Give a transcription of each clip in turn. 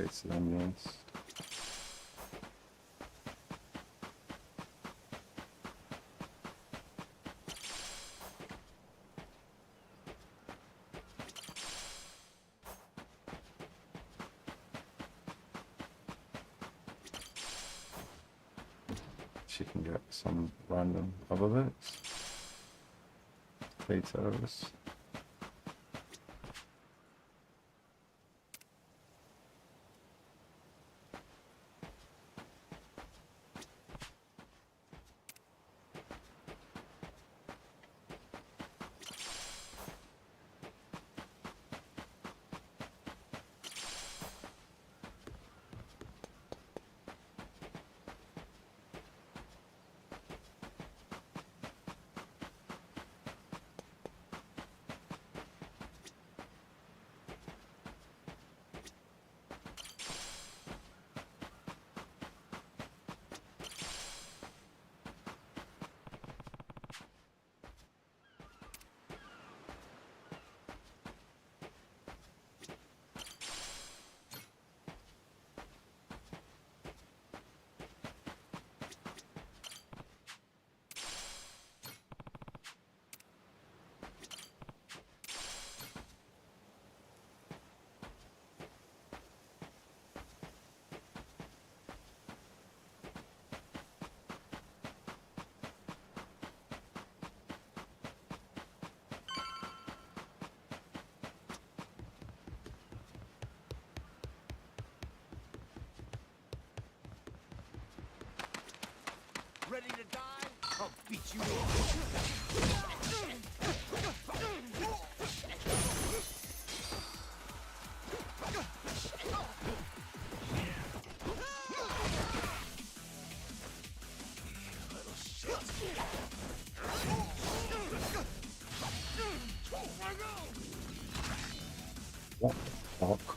Tasted onions. She can get some random other bits. Potatoes. Ready to die? I'll beat you up. What the fuck?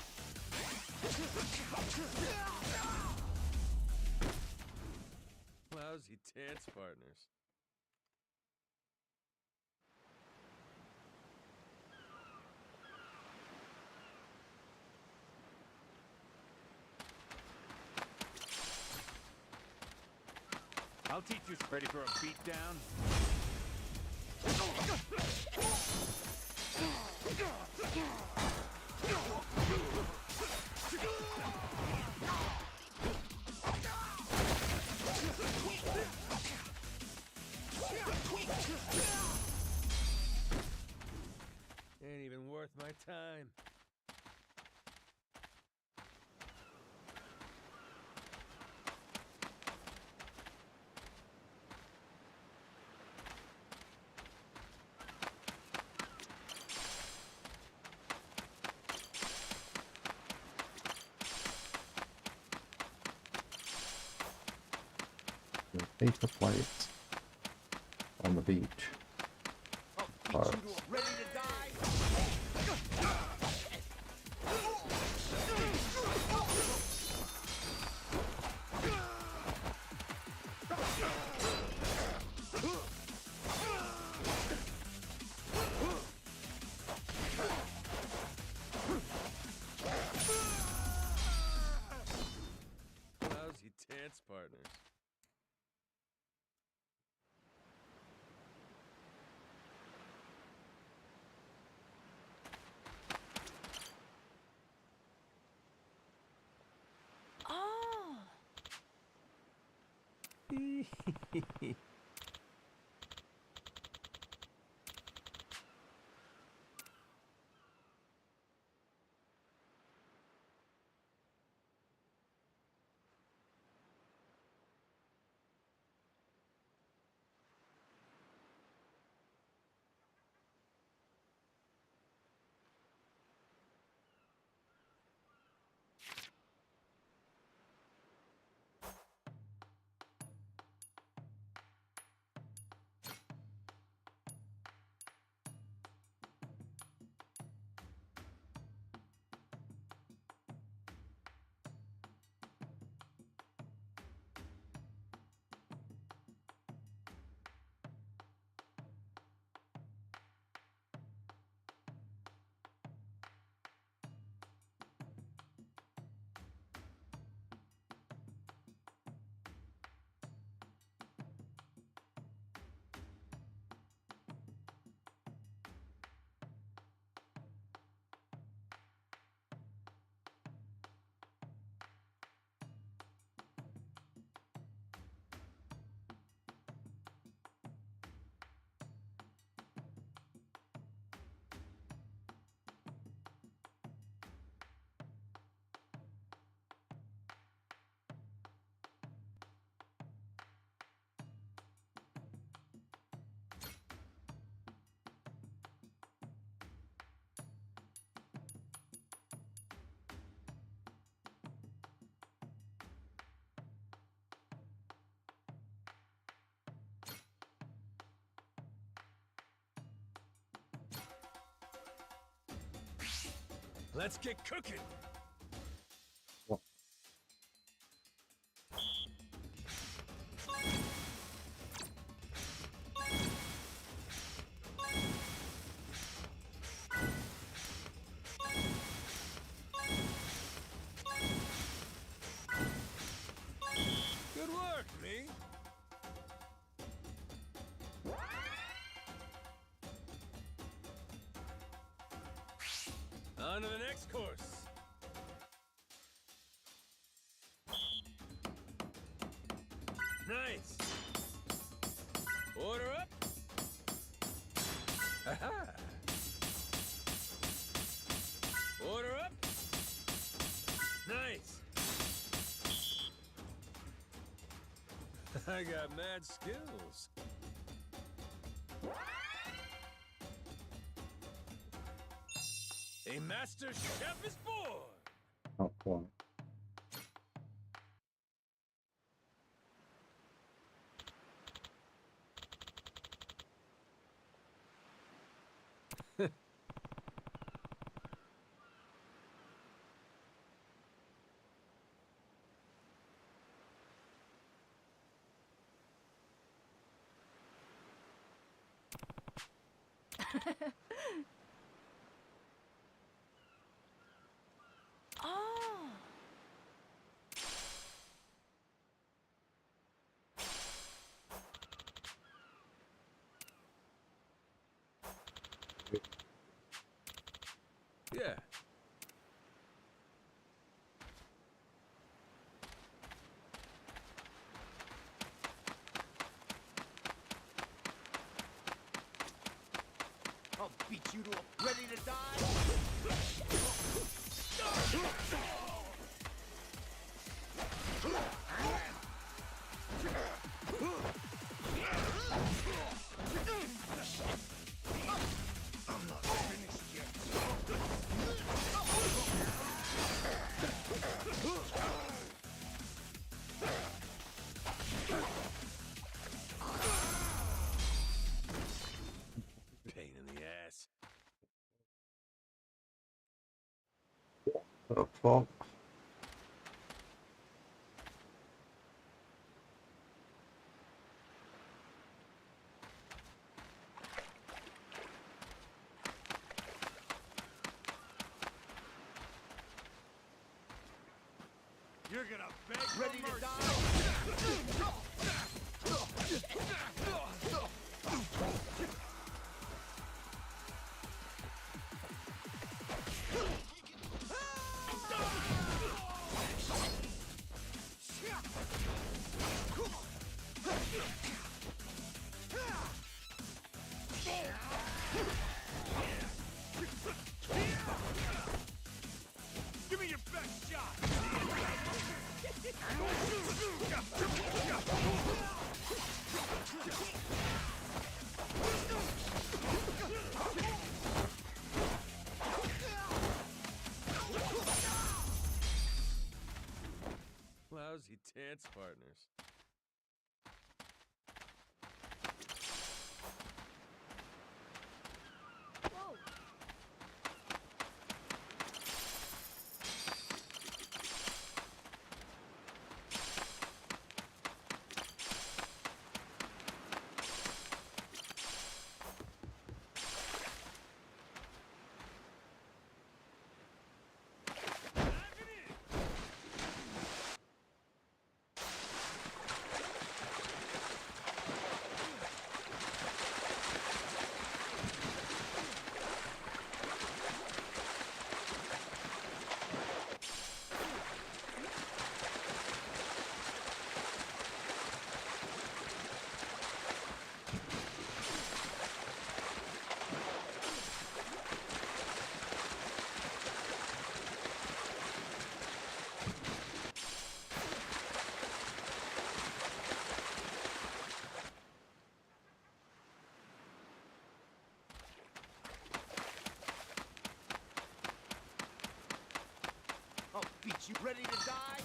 Lousy dance partners. I'll teach you. Ready for a beatdown? Ain't even worth my time. A paper plate on the beach. I'll beat you to a... Ready to die? Lousy dance partners. Oh. Let's get cooking. What? Good work, me. On to the next course. Nice. Order up. Aha. Order up. Nice. I got mad skills. A master chef is born. Not quite. Oh. Yeah. I'll beat you to a ready to die. I'm not finished yet. Pain in the ass. What the fuck? You're gonna beg ready to die. Give me your best shot. Lousy dance partners. Whoa. I'll beat you ready to die.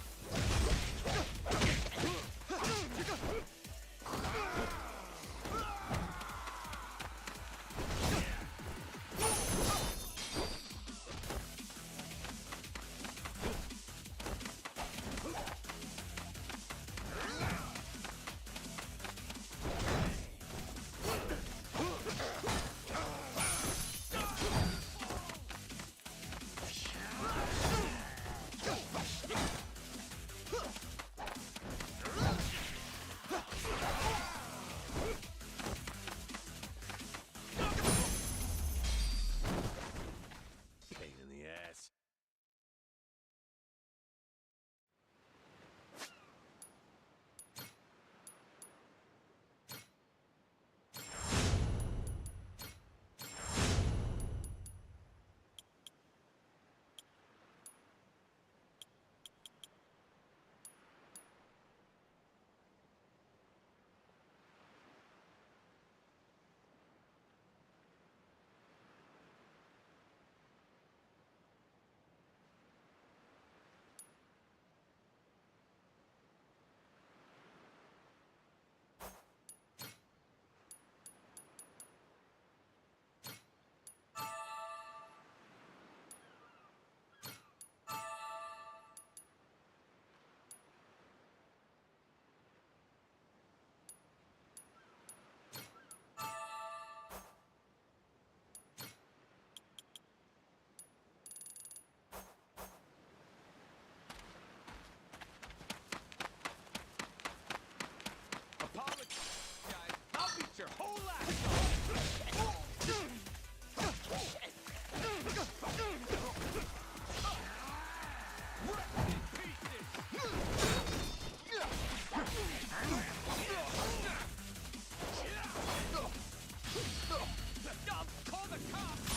Call the cops!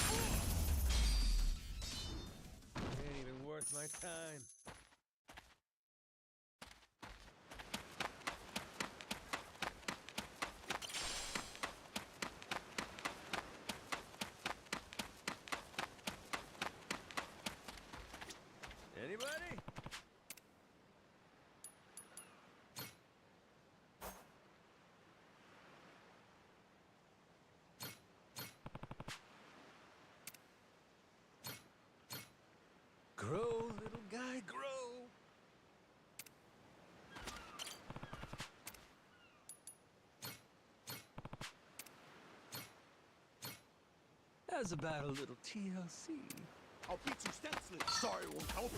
Ain't even worth my time. Anybody? Grow, little guy, grow. How's about a little TLC? I'll beat you senseless. Sorry, it won't help.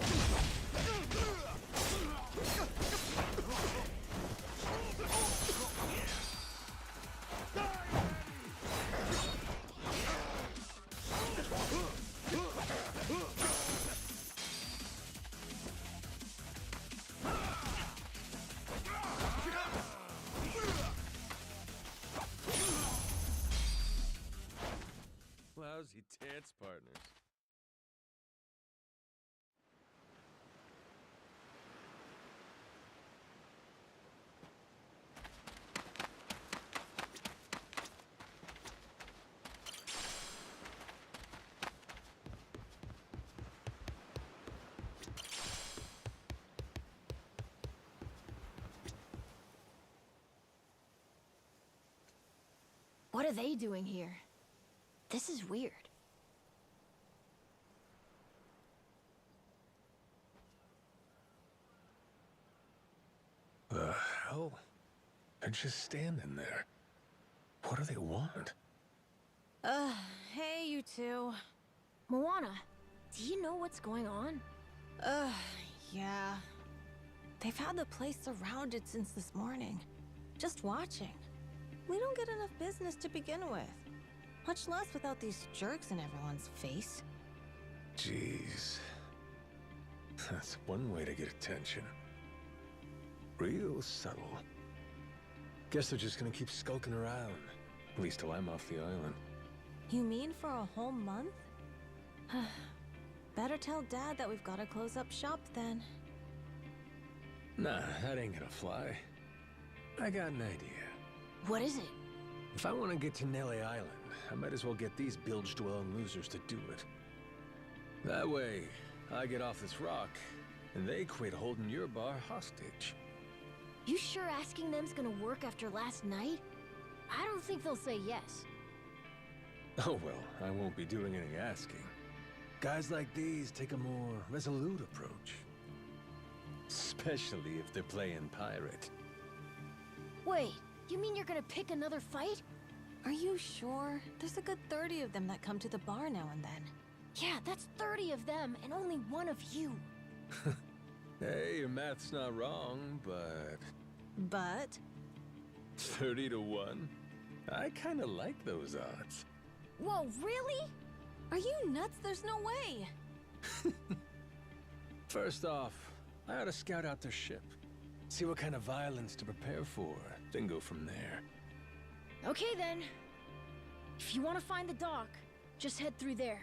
Lousy dance partners. What are they doing here? This is weird. The hell? They're just standing there. What do they want? Hey, you two. Moana, do you know what's going on? Yeah. They've had the place surrounded since this morning. Just watching. We don't get enough business to begin with. Much less without these jerks in everyone's face. Jeez. That's one way to get attention. Real subtle. Guess they're just gonna keep skulking around. At least till I'm off the island. You mean for a whole month? Better tell Dad that we've gotta close up shop then. Nah, that ain't gonna fly. I got an idea. What is it? If I want to get to Nelly Island, I might as well get these bilge-dwelling losers to do it. That way, I get off this rock, and they quit holding your bar hostage. You sure asking them's gonna work after last night? I don't think they'll say yes. Oh well, I won't be doing any asking. Guys like these take a more resolute approach. Especially if they're playing pirate. Wait, you mean you're gonna pick another fight? Are you sure? There's a good 30 of them that come to the bar now and then. Yeah, that's 30 of them and only one of you. Hey, your math's not wrong, but... But 30 to 1? I kinda like those odds. Whoa, really? are you nuts? There's no way. First off, I ought to scout out their ship. See what kind of violence to prepare for, then go from there. Okay then. If you want to find the dock, just head through there.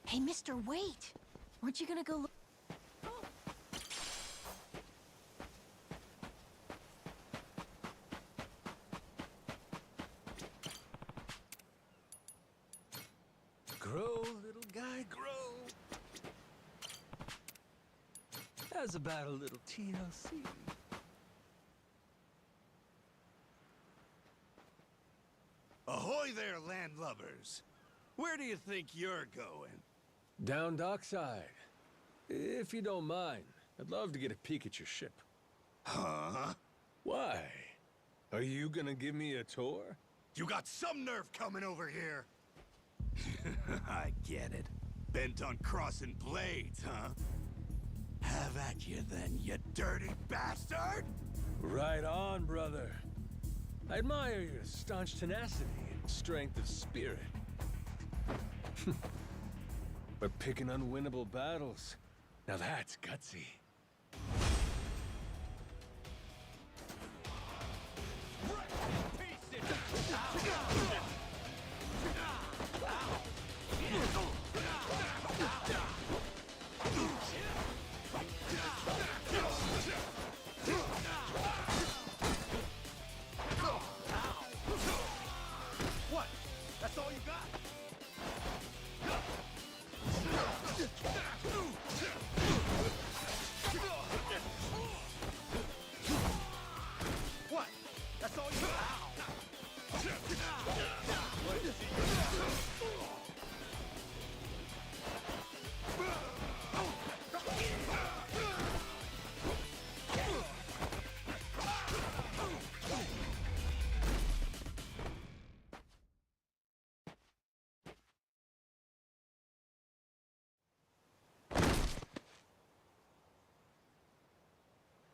Hey, mister, wait! Weren't you gonna go look? Grow, little guy, grow. How's about a little TLC? Ahoy there, landlubbers! Where do you think you're going? Down dockside. If you don't mind, I'd love to get a peek at your ship. Huh? Why? Are you gonna give me a tour? You got some nerve coming over here. I get it. Bent on crossing blades, huh? Have at you then, you dirty bastard! Right on, brother. I admire your staunch tenacity and strength of spirit. But picking unwinnable battles, now that's gutsy. What? That's all you got? What? That's all you got?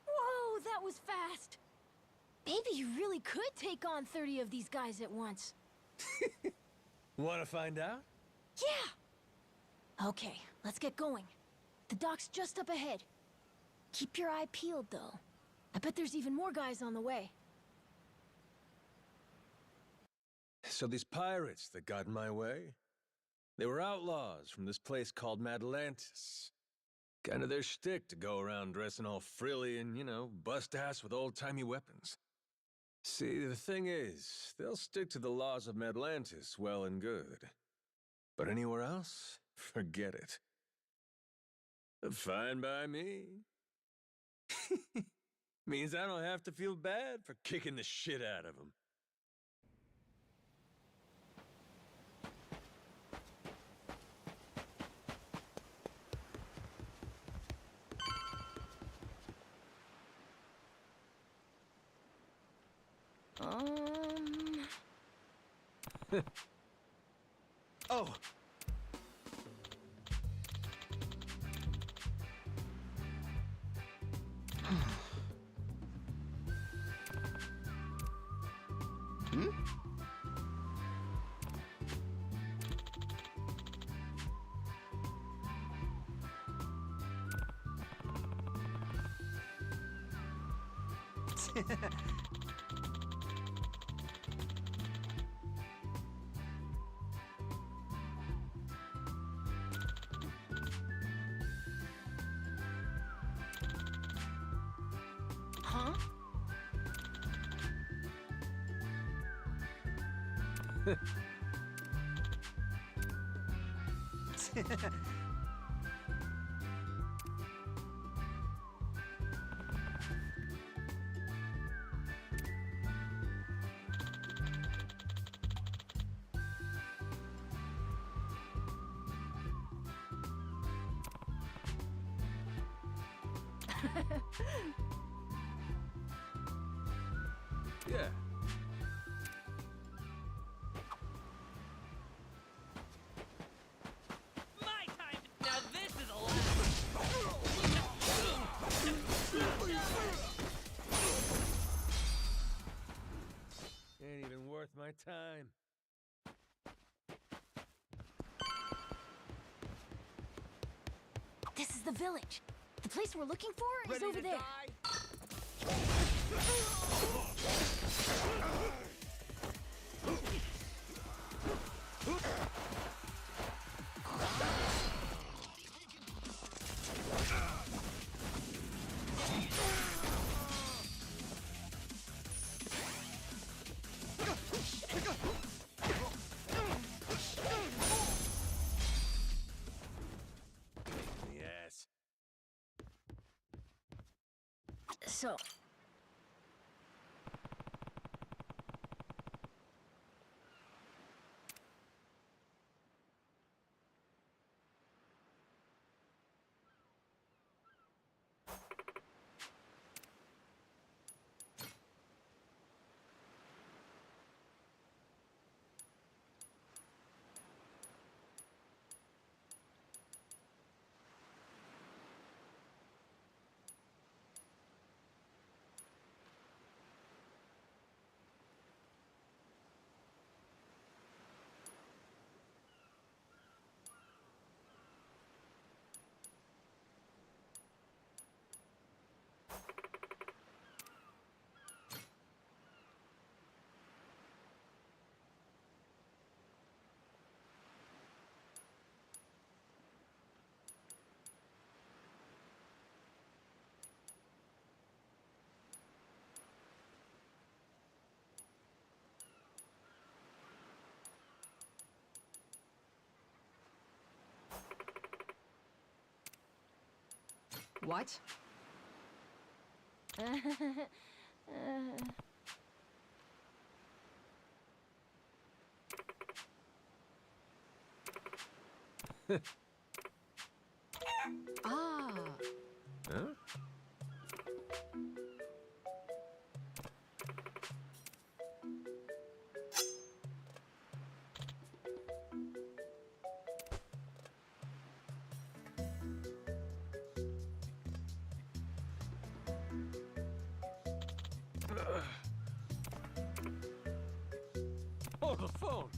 Whoa, that was fast! Maybe you really could take on 30 of these guys at once. Wanna find out? Yeah! Okay, let's get going. The dock's just up ahead. Keep your eye peeled, though. I bet there's even more guys on the way. So these pirates that got in my way, they were outlaws from this place called Madlantis. Kinda their shtick to go around dressing all frilly and, bust ass with old-timey weapons. See, the thing is, they'll stick to the laws of Madlantis well and good. But anywhere else, forget it. Fine by me. Means I don't have to feel bad for kicking the shit out of them. Oh! Hmm? Huh? Yeah. My time. Now this is a lot. Ain't even worth my time. This is the village. The place we're looking for is over there. Yes. So, What? Ah. Huh? Oh, the phone!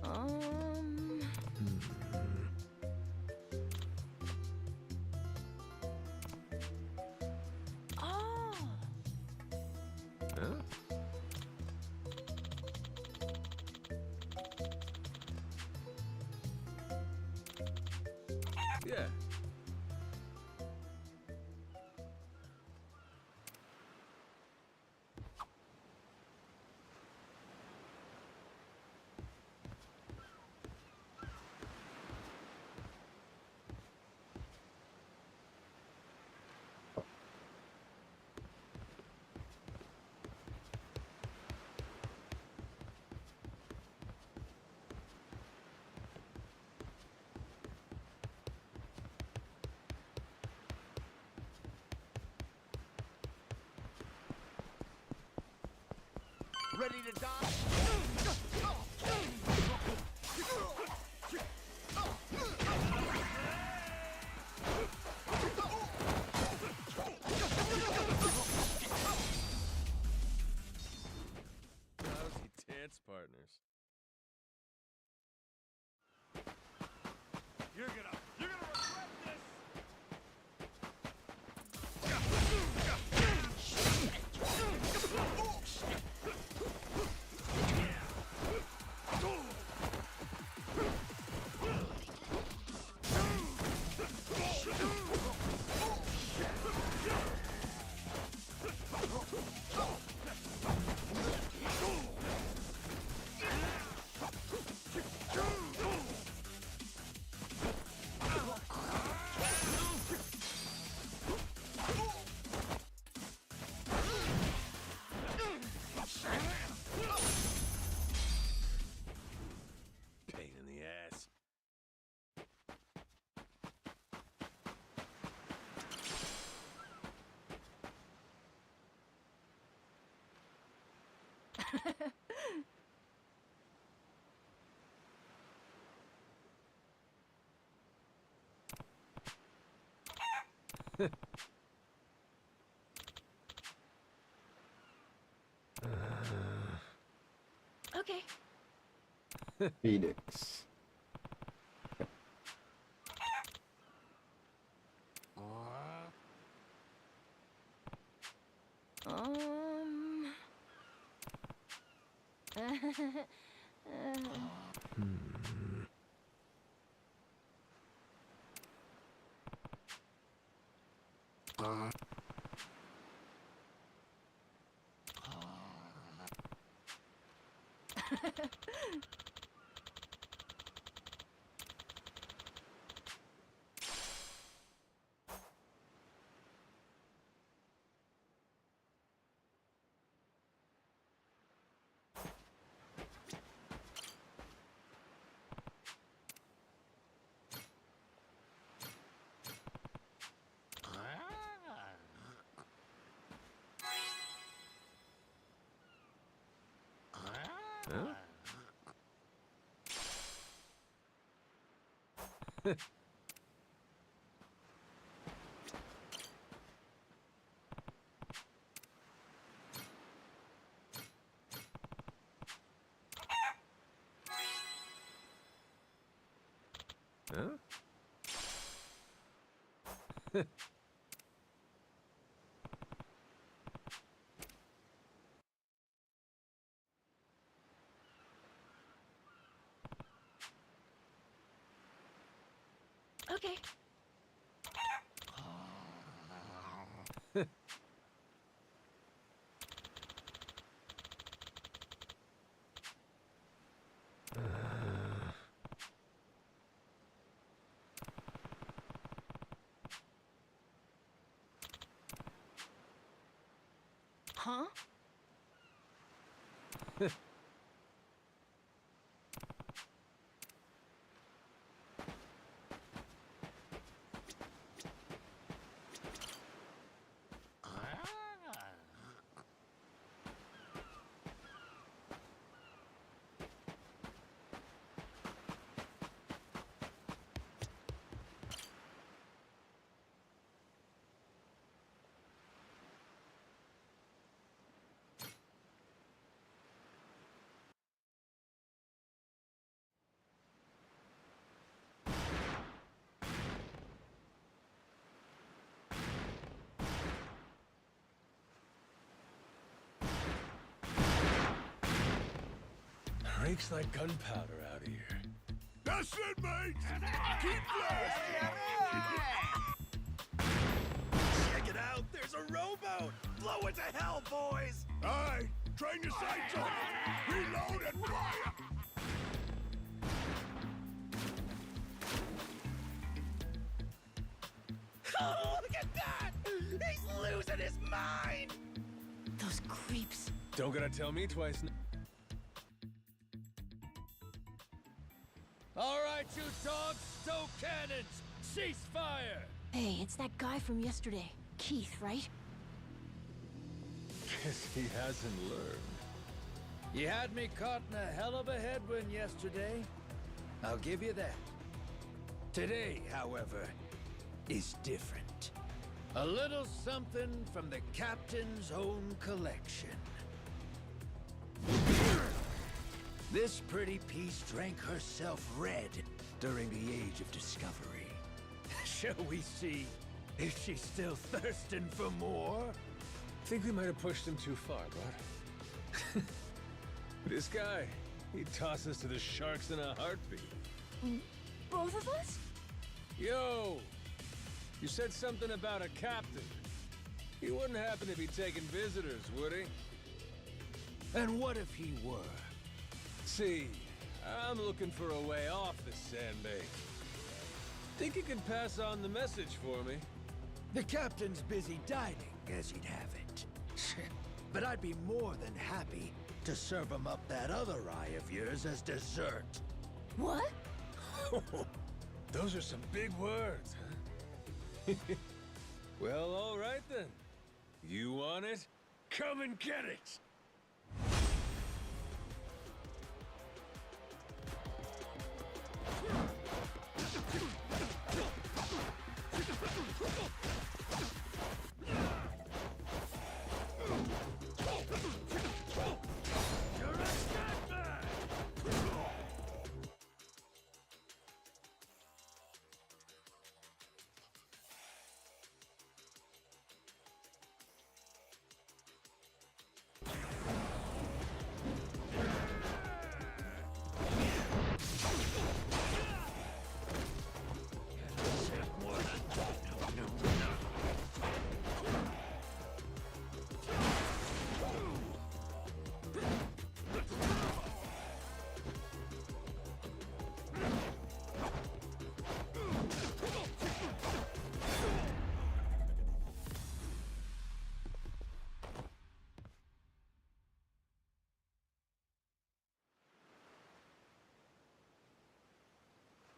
Um... Oh! Huh? Yeah. Ready to die? Lousy dance partners. You're gonna regret this! Pain in the ass. Okay. Phoenix. Um... Huh? Huh? Huh? Reeks like gunpowder out here. That's it, mate! Keep blasting! Check it out! There's a rowboat! Blow it to hell, boys! Aye! Train your sights on it! Reload and fire! Oh, look at that! He's losing his mind! Those creeps. Don't gotta tell me twice. All right, you dogs, stow cannons! Cease fire! Hey, it's that guy from yesterday. Keith, right? Guess he hasn't learned. You had me caught in a hell of a headwind yesterday. I'll give you that. Today, however, is different. A little something from the captain's own collection. This pretty piece drank herself red during the Age of Discovery. Shall we see if she's still thirsting for more? Think we might have pushed him too far, bud. This guy, he'd toss us to the sharks in a heartbeat. Both of us? Yo! You said something about a captain. He wouldn't happen to be taking visitors, would he? And what if he were? See, I'm looking for a way off this sandbank. Think you could pass on the message for me? The captain's busy dining, as he'd have it. But I'd be more than happy to serve him up that other eye of yours as dessert. What? Those are some big words, huh? Well, all right then. You want it? Come and get it!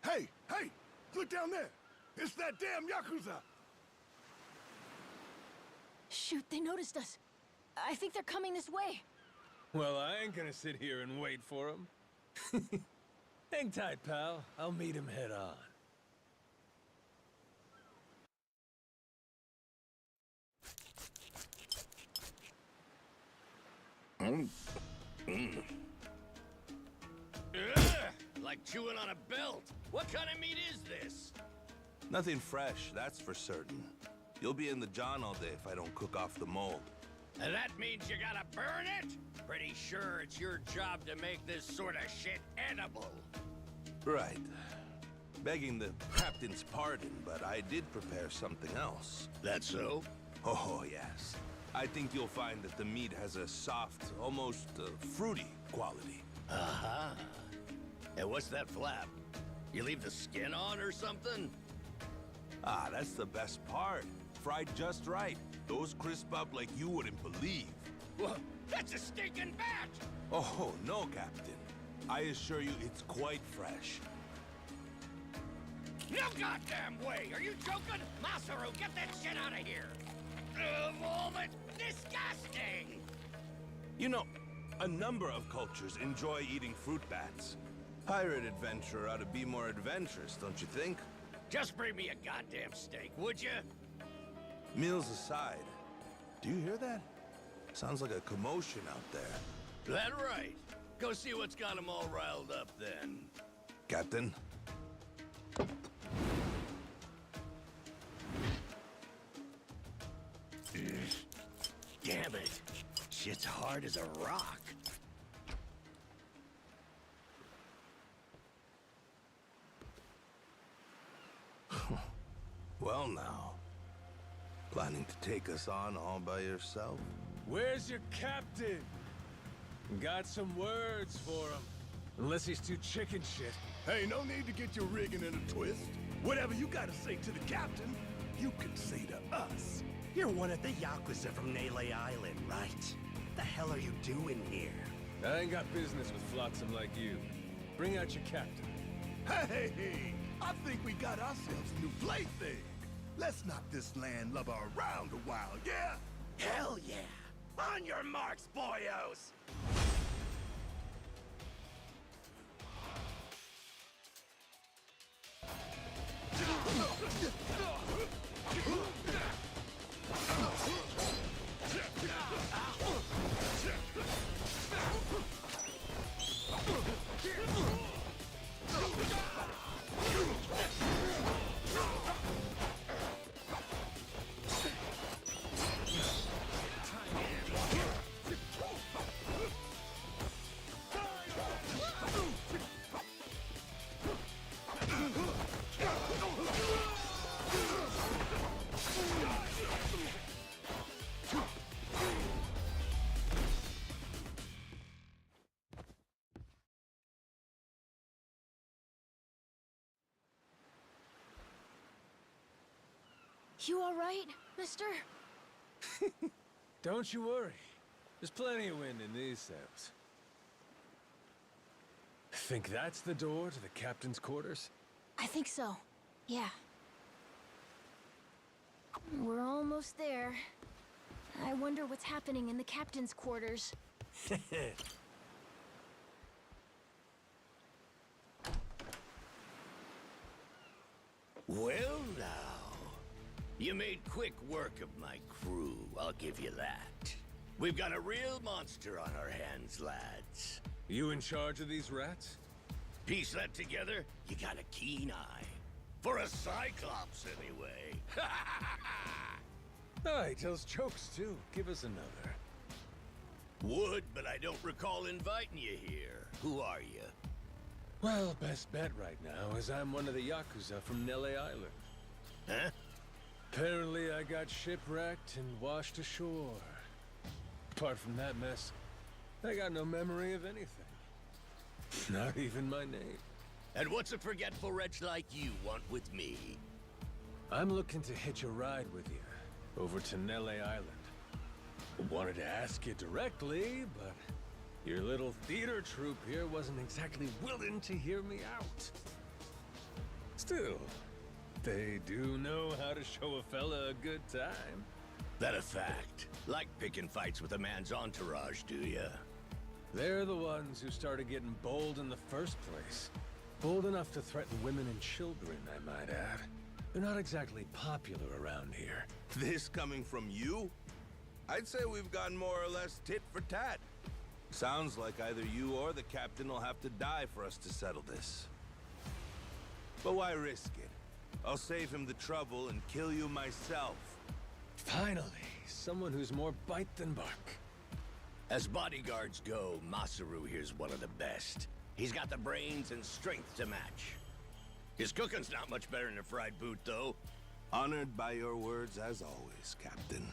Hey! Hey! Look down there! It's that damn Yakuza! Shoot, they noticed us. I think they're coming this way. Well, I ain't gonna sit here and wait for him. Hang tight, pal. I'll meet him head on. Like chewing on a belt. What kind of meat is this? Nothing fresh, that's for certain. You'll be in the John all day if I don't cook off the mold. And that means you gotta burn it? Pretty sure it's your job to make this sort of shit edible. Right. Begging the captain's pardon, but I did prepare something else. That so? Oh, yes. I think you'll find that the meat has a soft, almost fruity quality. Uh-huh. And what's that flap? You leave the skin on or something? Ah, that's the best part. Fried just right. Those crisp up like you wouldn't believe. Well, that's a stinking bat! Oh, no, Captain. I assure you it's quite fresh. No goddamn way! Are you joking? Masaru, get that shit out of here! Oh, that's disgusting! You know, a number of cultures enjoy eating fruit bats. Pirate adventurer ought to be more adventurous, don't you think? Just bring me a goddamn steak, would you? Meals aside, do you hear that? Sounds like a commotion out there. That right. Go see what's got them all riled up then. Captain? Damn it. Shit's hard as a rock. Well now. Planning to take us on all by yourself? Where's your captain? Got some words for him. Unless he's too chicken shit. Hey, no need to get your rigging in a twist. Whatever you gotta say to the captain, you can say to us. You're one of the Yakuza from Nele Island, right? The hell are you doing here? I ain't got business with flotsam like you. Bring out your captain. Hey, I think we got ourselves a new plaything. Let's knock this landlubber around a while, yeah? Hell yeah! On your marks, boyos! You all right, mister? Don't you worry. There's plenty of wind in these sails. Think that's the door to the captain's quarters? I think so. Yeah. We're almost there. I wonder what's happening in the captain's quarters. Well now. You made quick work of my crew, I'll give you that. We've got a real monster on our hands, lads. You in charge of these rats? Piece that together, you got a keen eye. For a Cyclops, anyway. Oh, he tells jokes too. Give us another. Would, but I don't recall inviting you here. Who are you? Well, best bet right now is I'm one of the Yakuza from Nele Island. Huh? Apparently I got shipwrecked and washed ashore. Apart from that mess, I got no memory of anything. Not even my name. And what's a forgetful wretch like you want with me? I'm looking to hitch a ride with you, over to Nele Island. Wanted to ask you directly, but your little theater troupe here wasn't exactly willing to hear me out. Still, they do know how to show a fella a good time. That a fact? Like picking fights with a man's entourage, do ya? They're the ones who started getting bold in the first place. Bold enough to threaten women and children, I might add. They're not exactly popular around here. This coming from you? I'd say we've gone more or less tit for tat. Sounds like either you or the captain will have to die for us to settle this. But why risk it? I'll save him the trouble and kill you myself. Finally, someone who's more bite than bark. As bodyguards go, Masaru here's one of the best. He's got the brains and strength to match. His cooking's not much better than a fried boot, though. Honored by your words as always, Captain.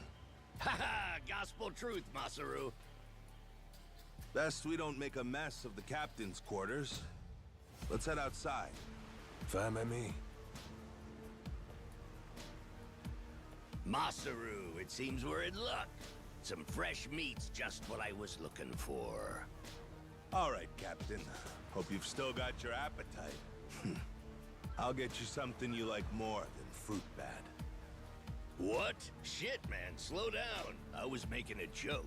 Haha, gospel truth, Masaru. Best we don't make a mess of the captain's quarters. Let's head outside. Fine by me. Masaru, it seems we're in luck. Some fresh meat's just what I was looking for. All right, Captain. Hope you've still got your appetite. I'll get you something you like more than fruit bat. What? Shit, man, slow down. I was making a joke.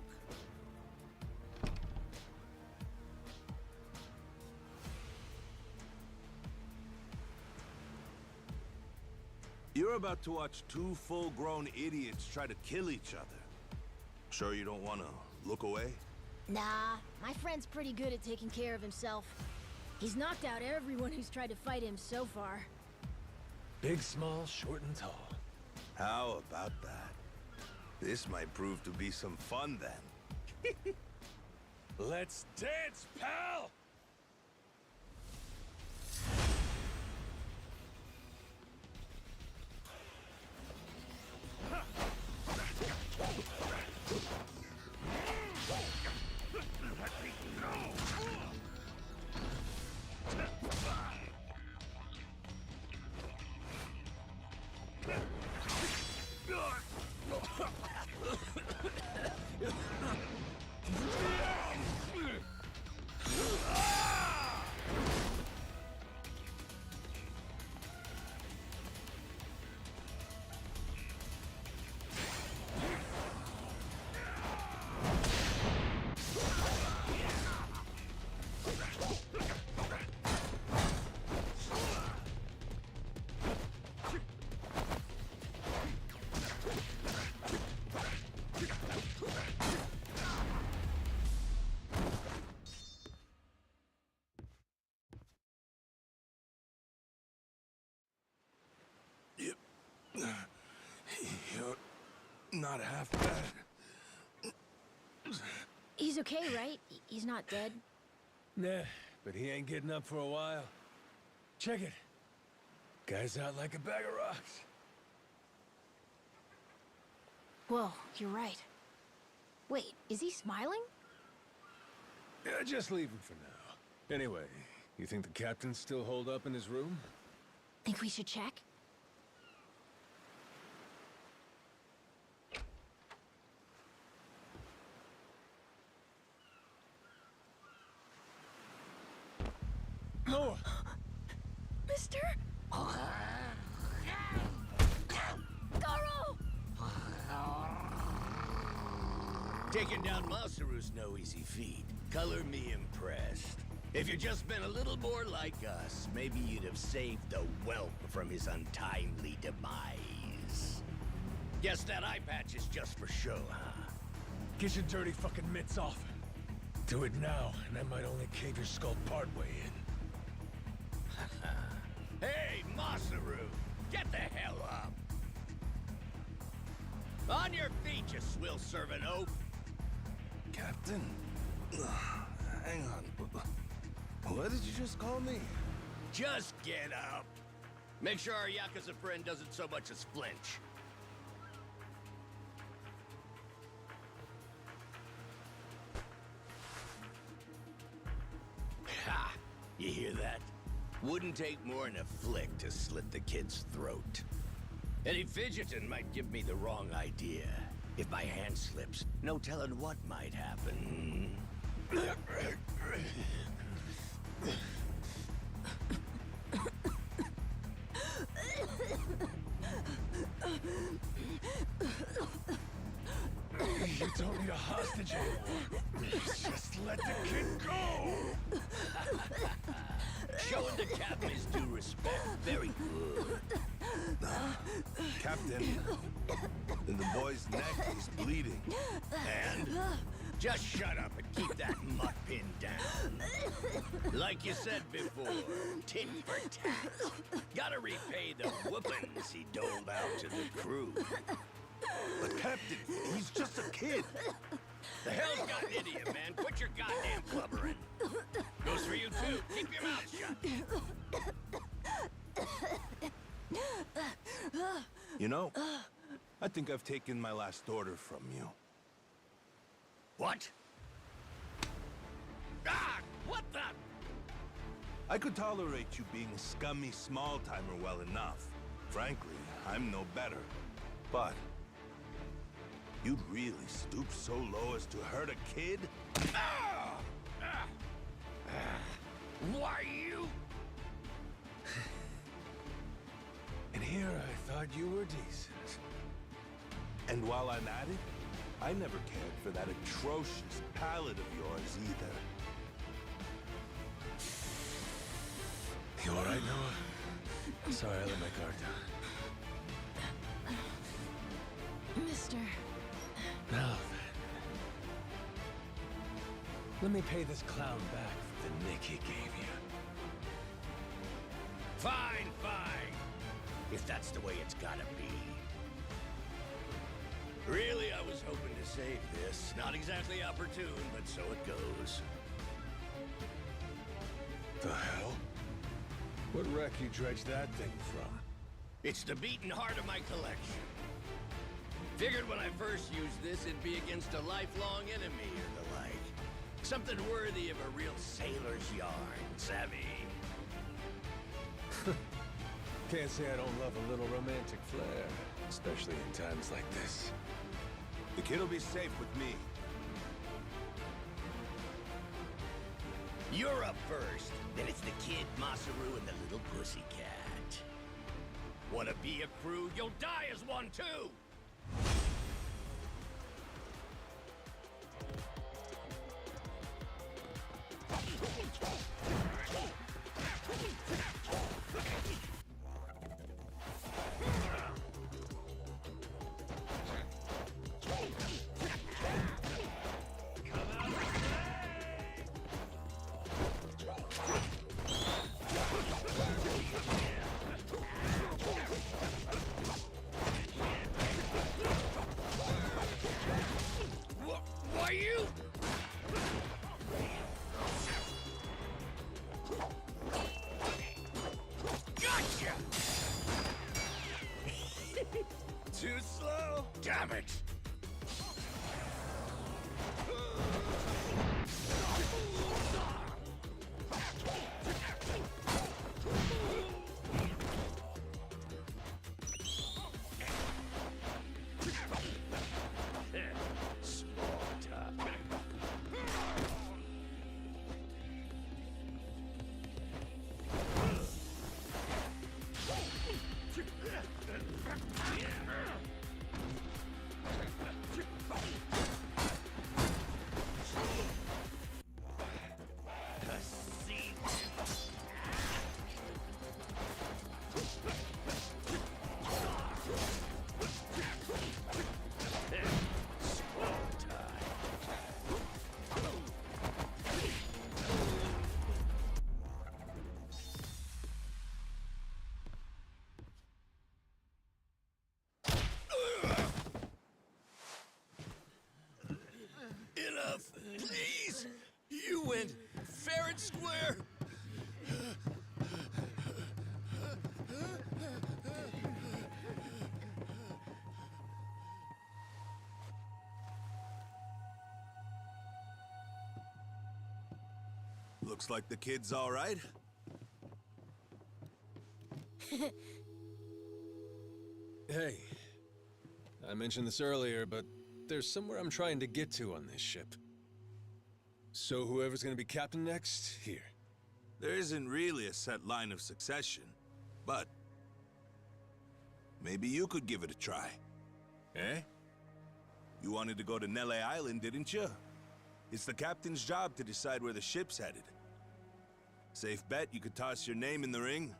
You're about to watch two full-grown idiots try to kill each other. Sure you don't want to look away? Nah, my friend's pretty good at taking care of himself. He's knocked out everyone who's tried to fight him so far. Big, small, short, and tall. How about that? This might prove to be some fun then. Let's dance, pal! You're not half bad. He's okay, right? He's not dead? Nah, but he ain't getting up for a while. Check it. Guy's out like a bag of rocks. Whoa, you're right. Wait, is he smiling? Yeah, just leave him for now. Anyway, you think the captain's still holed up in his room? Think we should check? Noah! Mister? Garo! Taking down Masaru's no easy feat. Color me impressed. If you'd just been a little more like us, maybe you'd have saved the whelp from his untimely demise. Guess that eye patch is just for show, huh? Get your dirty fucking mitts off. Do it now, and I might only cave your skull partway in. Hey, Masaru! Get the hell up! On your feet, you swill-serving oaf! Captain? Hang on. What did you just call me? Just get up! Make sure our Yakuza friend doesn't so much as flinch. Ha! You hear that? Wouldn't take more than a flick to slit the kid's throat. Any fidgeting might give me the wrong idea. If my hand slips, no telling what might happen. You don't need a hostage anymore. Just let the kid go! Showing the captain his due respect. Very good. Captain, the boy's neck is bleeding. And? Just shut up and keep that mutt pinned down. Like you said before, tit for tat. Gotta repay the whoopings he doled out to the crew. But Captain, he's just a kid. The hell's gotten into you, man? Quit your goddamn blubbering. Goes for you too. Keep your mouth shut. You know, I think I've taken my last order from you. What? Ah! What the? I could tolerate you being a scummy small-timer well enough. Frankly, I'm no better. But you'd really stoop so low as to hurt a kid? Ah! Ah! Why you? And here I thought you were decent. And while I'm at it, I never cared for that atrocious palate of yours either. You all right, Noah? Sorry, I let my guard down. Mister. Now then. Let me pay this clown back for the nick he gave you. Fine, fine. If that's the way it's gotta be. Really, I was hoping to save this. Not exactly opportune, but so it goes. The hell? What wreck you dredged that thing from? It's the beating heart of my collection. Figured when I first used this, it'd be against a lifelong enemy or the like. Something worthy of a real sailor's yarn, savvy? Can't say I don't love a little romantic flair, especially in times like this. The kid'll be safe with me. You're up first. Then it's the kid, Masaru, and the little pussycat. Wanna be a crew? You'll die as one, too! Why you? Gotcha! Too slow? Damn it! Small talk. Enough, please! You went fair and square! Looks like the kid's all right. Hey, I mentioned this earlier, but there's somewhere I'm trying to get to on this ship. So whoever's gonna be captain next, here. There isn't really a set line of succession, but maybe you could give it a try. Eh? You wanted to go to Nele Island, didn't you? It's the captain's job to decide where the ship's headed. Safe bet you could toss your name in the ring.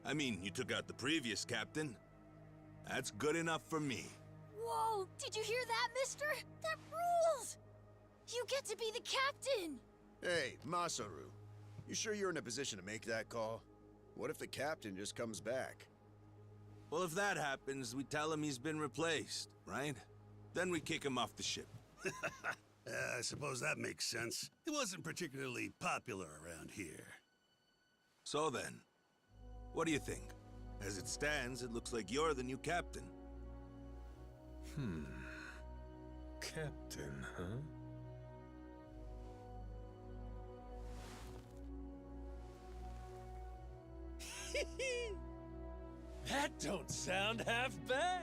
I mean, you took out the previous captain. That's good enough for me. Whoa! Did you hear that, mister? That rules! You get to be the captain! Hey, Masaru. You sure you're in a position to make that call? What if the captain just comes back? Well, if that happens, we tell him he's been replaced, right? Then we kick him off the ship. I suppose that makes sense. He wasn't particularly popular around here. So then, what do you think? As it stands, it looks like you're the new captain. Captain, huh? That don't sound half bad.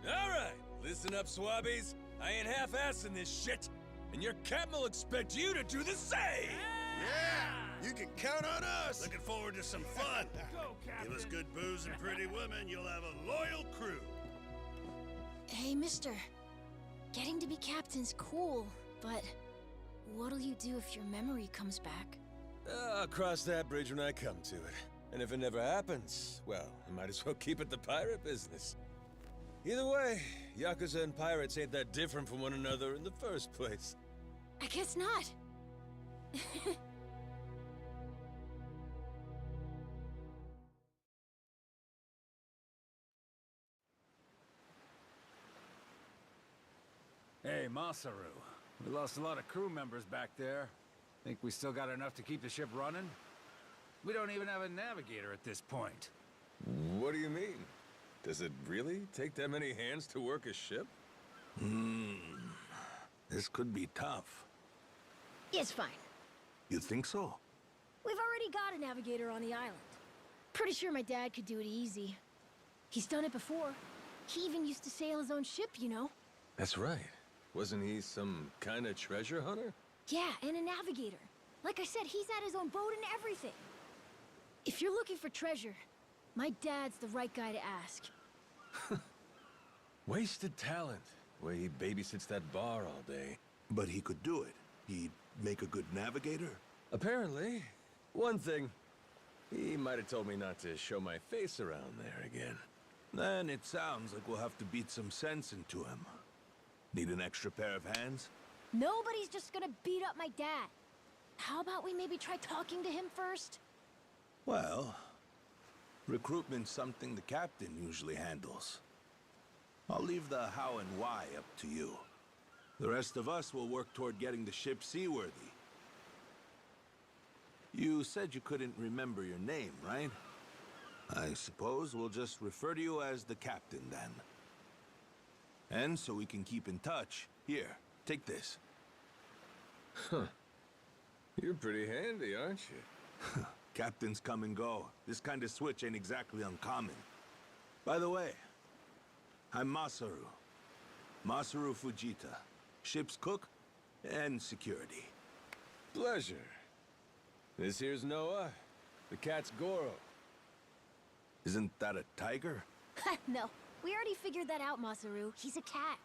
All right, listen up, swabbies. I ain't half-assing this shit, and your captain will expect you to do the same. Yeah, you can count on us. Looking forward to some fun. Give us good booze and pretty women, you'll have a loyal crew. Hey, mister. Getting to be captain's cool, but what'll you do if your memory comes back? I'll cross that bridge when I come to it. And if it never happens, well, I might as well keep it the pirate business. Either way, Yakuza and pirates ain't that different from one another in the first place. I guess not. Hey, Masaru. We lost a lot of crew members back there. Think we still got enough to keep the ship running? We don't even have a navigator at this point. What do you mean? Does it really take that many hands to work a ship? This could be tough. It's fine. You think so? We've already got a navigator on the island. Pretty sure my dad could do it easy. He's done it before. He even used to sail his own ship, you know? That's right. Wasn't he some kind of treasure hunter? Yeah, and a navigator. Like I said, he's had his own boat and everything. If you're looking for treasure, my dad's the right guy to ask. Wasted talent. Way he babysits that bar all day. But he could do it. He'd make a good navigator. Apparently. One thing. He might have told me not to show my face around there again. Then it sounds like we'll have to beat some sense into him. Need an extra pair of hands? Nobody's just gonna beat up my dad. How about we maybe try talking to him first? Well, recruitment's something the captain usually handles. I'll leave the how and why up to you. The rest of us will work toward getting the ship seaworthy. You said you couldn't remember your name, right? I suppose we'll just refer to you as the captain then. And so we can keep in touch, here, take this. Huh. You're pretty handy, aren't you? Captains come and go. This kind of switch ain't exactly uncommon. By the way, I'm Masaru. Masaru Fujita. Ship's cook and security. Pleasure. This here's Noah. The cat's Goro. Isn't that a tiger? No, we already figured that out, Masaru. He's a cat.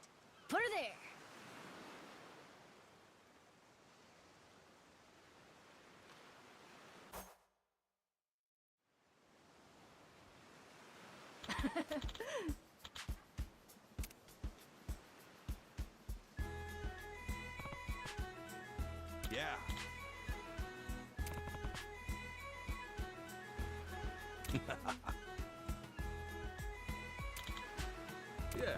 Put her there. Yeah. Yeah.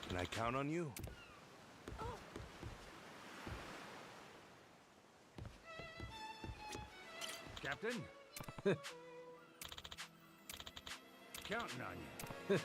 Can I count on you? Captain? Counting on you.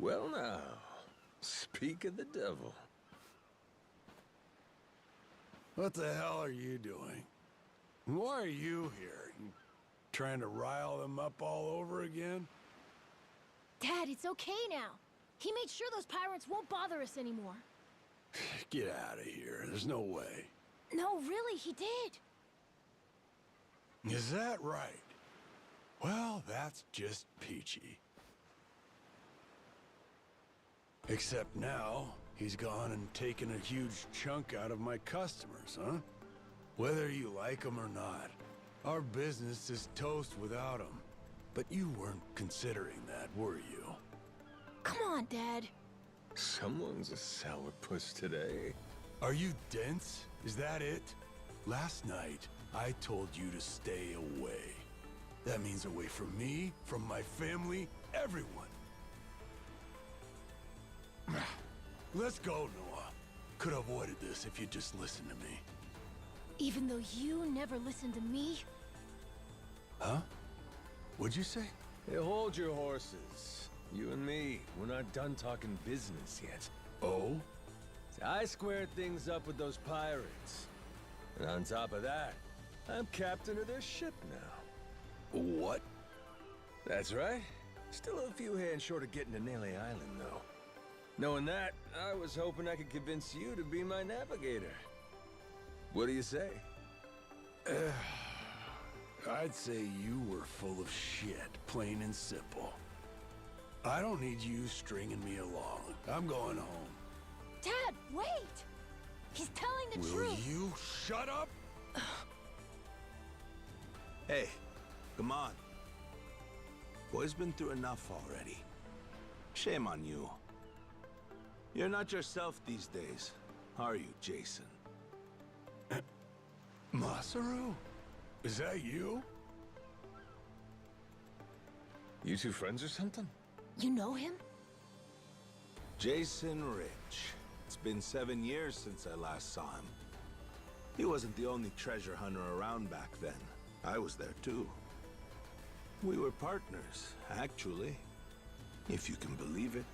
Well now, speak of the devil. What the hell are you doing? Why are you here? You trying to rile them up all over again? Dad, it's okay now. He made sure those pirates won't bother us anymore. Get out of here. There's no way. No, really, he did. Is that right? Well, that's just peachy. Except now, he's gone and taken a huge chunk out of my customers, huh? Whether you like them or not, our business is toast without them. But you weren't considering that, were you? Come on, Dad. Someone's a sourpuss today. Are you dense? Is that it? Last night, I told you to stay away. That means away from me, from my family, everyone. Let's go, Noah. Could have avoided this if you'd just listened to me. Even though you never listened to me? Huh? What'd you say? Hey, hold your horses. You and me, we're not done talking business yet. Oh? I squared things up with those pirates. And on top of that, I'm captain of their ship now. What? That's right. Still a few hands short of getting to Neely Island, though. Knowing that, I was hoping I could convince you to be my navigator. What do you say? I'd say you were full of shit, plain and simple. I don't need you stringing me along. I'm going home. Dad, wait! He's telling the Will truth. you shut up? Hey, come on. Boy's been through enough already. Shame on you. You're not yourself these days, are you, Jason? Masaru? Is that you? You two friends or something? You know him? Jason Rich. It's been 7 years since I last saw him. He wasn't the only treasure hunter around back then. I was there too. We were partners, actually. If you can believe it.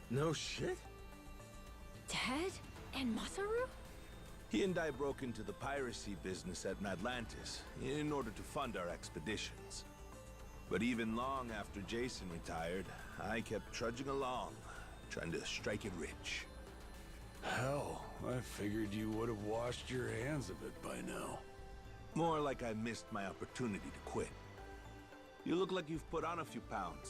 No shit? Dad? And Masaru? He and I broke into the piracy business at Atlantis in order to fund our expeditions. But even long after Jason retired, I kept trudging along, trying to strike it rich. Hell, I figured you would have washed your hands of it by now. More like I missed my opportunity to quit. You look like you've put on a few pounds.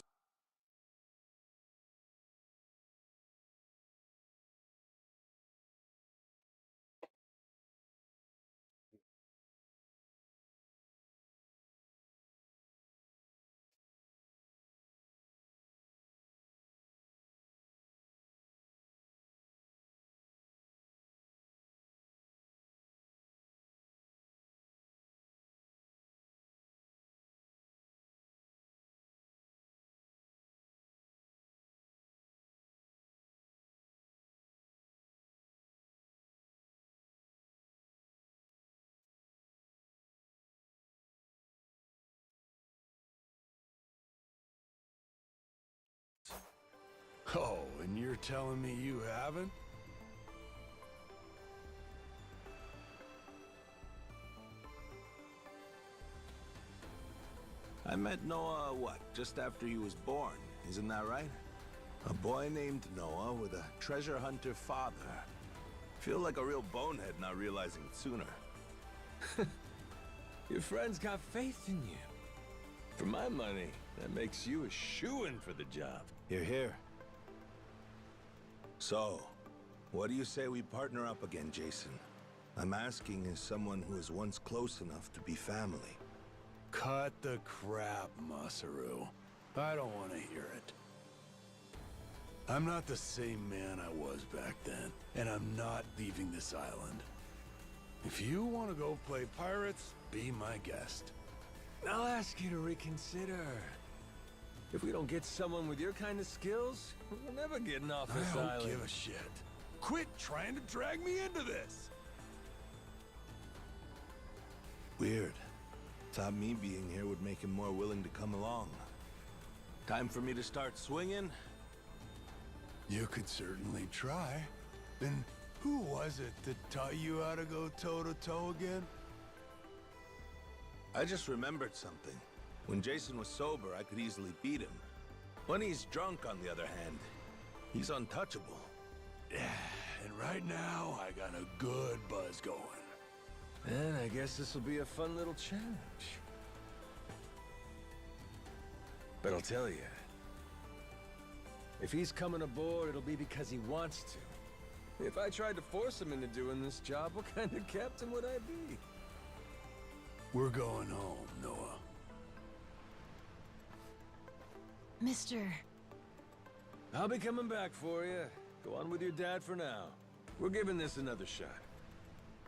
Oh, and you're telling me you haven't? I met Noah, what, just after he was born, isn't that right? A boy named Noah with a treasure hunter father. Feel like a real bonehead not realizing it sooner. Your friends got faith in you. For my money, that makes you a shoo-in for the job. You're here. So, what do you say we partner up again, Jason? I'm asking as someone who was once close enough to be family. Cut the crap, Masaru. I don't want to hear it. I'm not the same man I was back then, and I'm not leaving this island. If you want to go play pirates, be my guest. I'll ask you to reconsider. If we don't get someone with your kind of skills, we're never getting off this I island. don't give a shit. Quit trying to drag me into this! Weird. Thought me being here would make him more willing to come along. Time for me to start swinging? You could certainly try. Then who was it that taught you how to go toe-to-toe again? I just remembered something. When Jason was sober, I could easily beat him. When he's drunk, on the other hand, he's untouchable. Yeah, and right now, I got a good buzz going. And I guess this will be a fun little challenge. But I'll tell you, if he's coming aboard, it'll be because he wants to. If I tried to force him into doing this job, what kind of captain would I be? We're going home, Noah. Mister... I'll be coming back for you. Go on with your dad for now. We're giving this another shot.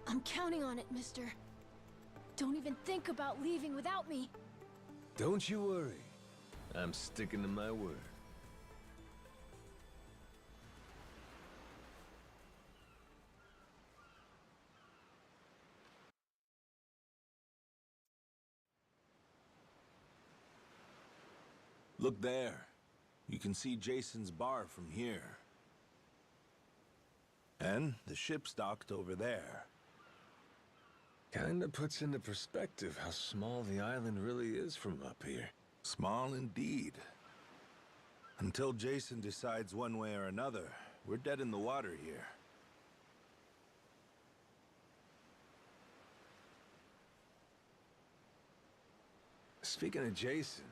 I'm counting on it, mister. Don't even think about leaving without me. Don't you worry. I'm sticking to my word. Look there. You can see Jason's bar from here. And the ship's docked over there. Kinda puts into perspective how small the island really is from up here. Small indeed. Until Jason decides one way or another, we're dead in the water here. Speaking of Jason,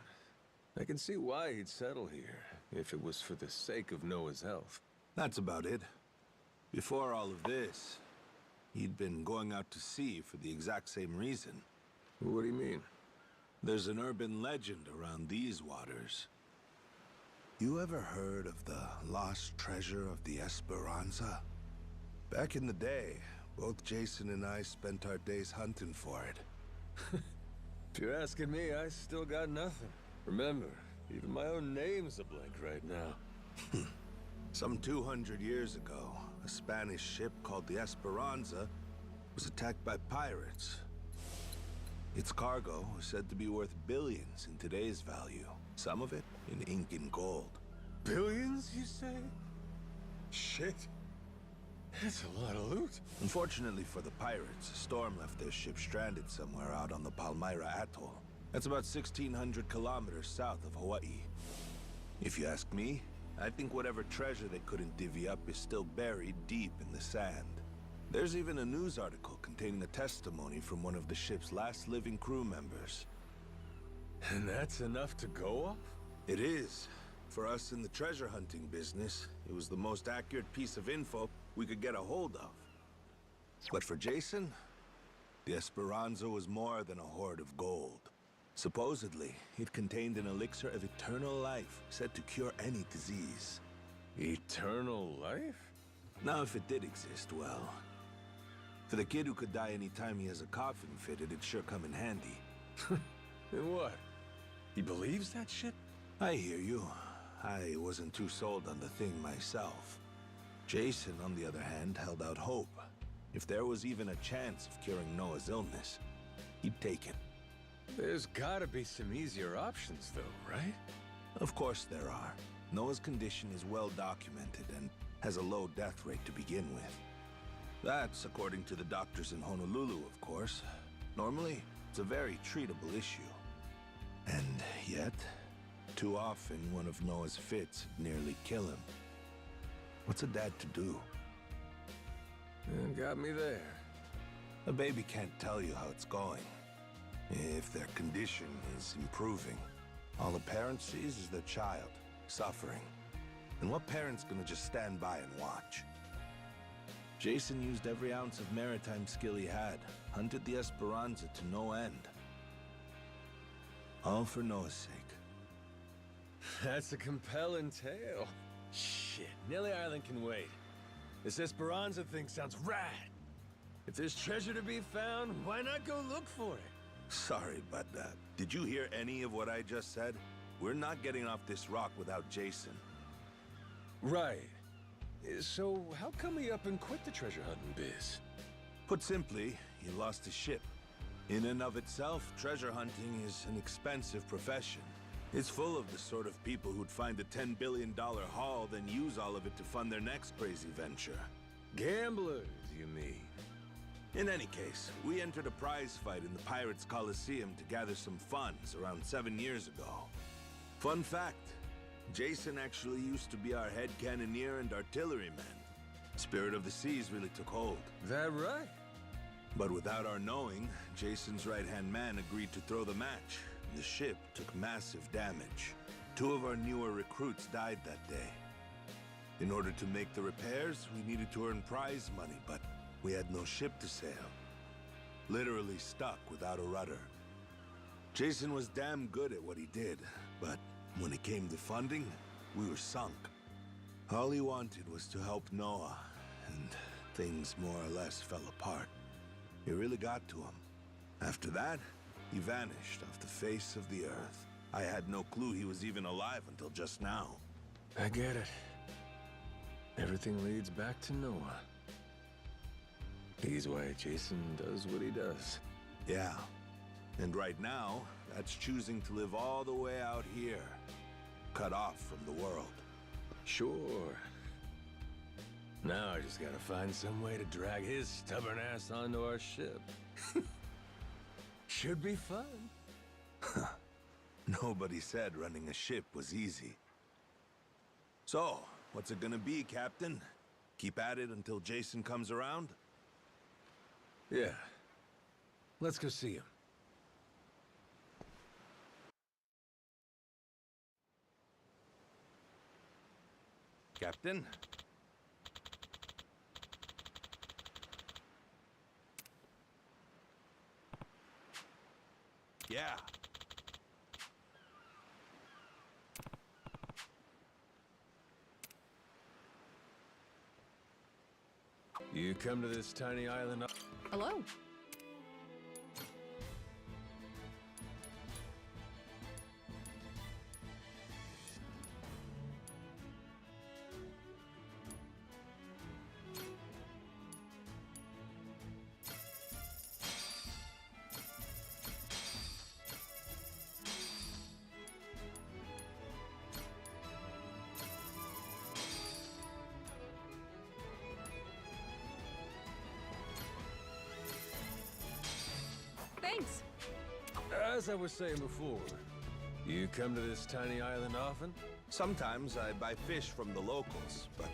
I can see why he'd settle here, if it was for the sake of Noah's health. That's about it. Before all of this, he'd been going out to sea for the exact same reason. What do you mean? There's an urban legend around these waters. You ever heard of the lost treasure of the Esperanza? Back in the day, both Jason and I spent our days hunting for it. If you're asking me, I still got nothing. Remember, even my own name's a blank right now. Some 200 years ago, a Spanish ship called the Esperanza was attacked by pirates. Its cargo was said to be worth billions in today's value, some of it in ink and gold. Billions, you say? Shit. That's a lot of loot. Unfortunately for the pirates, a storm left their ship stranded somewhere out on the Palmyra Atoll. That's about 1,600 kilometers south of Hawaii. If you ask me, I think whatever treasure they couldn't divvy up is still buried deep in the sand. There's even a news article containing a testimony from one of the ship's last living crew members. And that's enough to go off? It is. For us in the treasure hunting business, it was the most accurate piece of info we could get a hold of. But for Jason, the Esperanza was more than a hoard of gold. Supposedly, it contained an elixir of eternal life, said to cure any disease. Eternal life? Now, if it did exist, well... For the kid who could die any time he has a coffin fitted, it'd sure come in handy. And what? He believes that shit? I hear you. I wasn't too sold on the thing myself. Jason, on the other hand, held out hope. If there was even a chance of curing Noah's illness, he'd take it. There's gotta be some easier options, though, right? Of course there are. Noah's condition is well documented and has a low death rate to begin with. That's according to the doctors in Honolulu, of course. Normally, it's a very treatable issue. And yet, too often one of Noah's fits would nearly kill him. What's a dad to do? Got me there. A baby can't tell you how it's going. If their condition is improving, all a parent sees is their child suffering. And what parent's gonna just stand by and watch? Jason used every ounce of maritime skill he had, hunted the Esperanza to no end. All for Noah's sake. That's a compelling tale. Shit, Nelly Island can wait. This Esperanza thing sounds rad. If there's treasure to be found, why not go look for it? Sorry, but did you hear any of what I just said? We're not getting off this rock without Jason. Right. So how come he up and quit the treasure hunting biz? Put simply, he lost his ship. In and of itself, treasure hunting is an expensive profession. It's full of the sort of people who'd find a $10 billion haul, then use all of it to fund their next crazy venture. Gamblers, you mean? In any case, we entered a prize fight in the Pirates Coliseum to gather some funds around 7 years ago. Fun fact, Jason actually used to be our head cannoneer and artilleryman. Spirit of the Seas really took hold. That right? But without our knowing, Jason's right-hand man agreed to throw the match. The ship took massive damage. 2 of our newer recruits died that day. In order to make the repairs, we needed to earn prize money, but we had no ship to sail. Literally stuck without a rudder. Jason was damn good at what he did, but when it came to funding, we were sunk. All he wanted was to help Noah, and things more or less fell apart. It really got to him. After that, he vanished off the face of the earth. I had no clue he was even alive until just now. I get it. Everything leads back to Noah. He's why Jason does what he does. Yeah. And right now, that's choosing to live all the way out here, cut off from the world. Sure. Now I just gotta find some way to drag his stubborn ass onto our ship. Should be fun. Nobody said running a ship was easy. So, what's it gonna be, Captain? Keep at it until Jason comes around? Yeah. Let's go see him. Captain? Yeah. You come to this tiny island. Hello. Thanks. As I was saying before, you come to this tiny island often? Sometimes I buy fish from the locals, but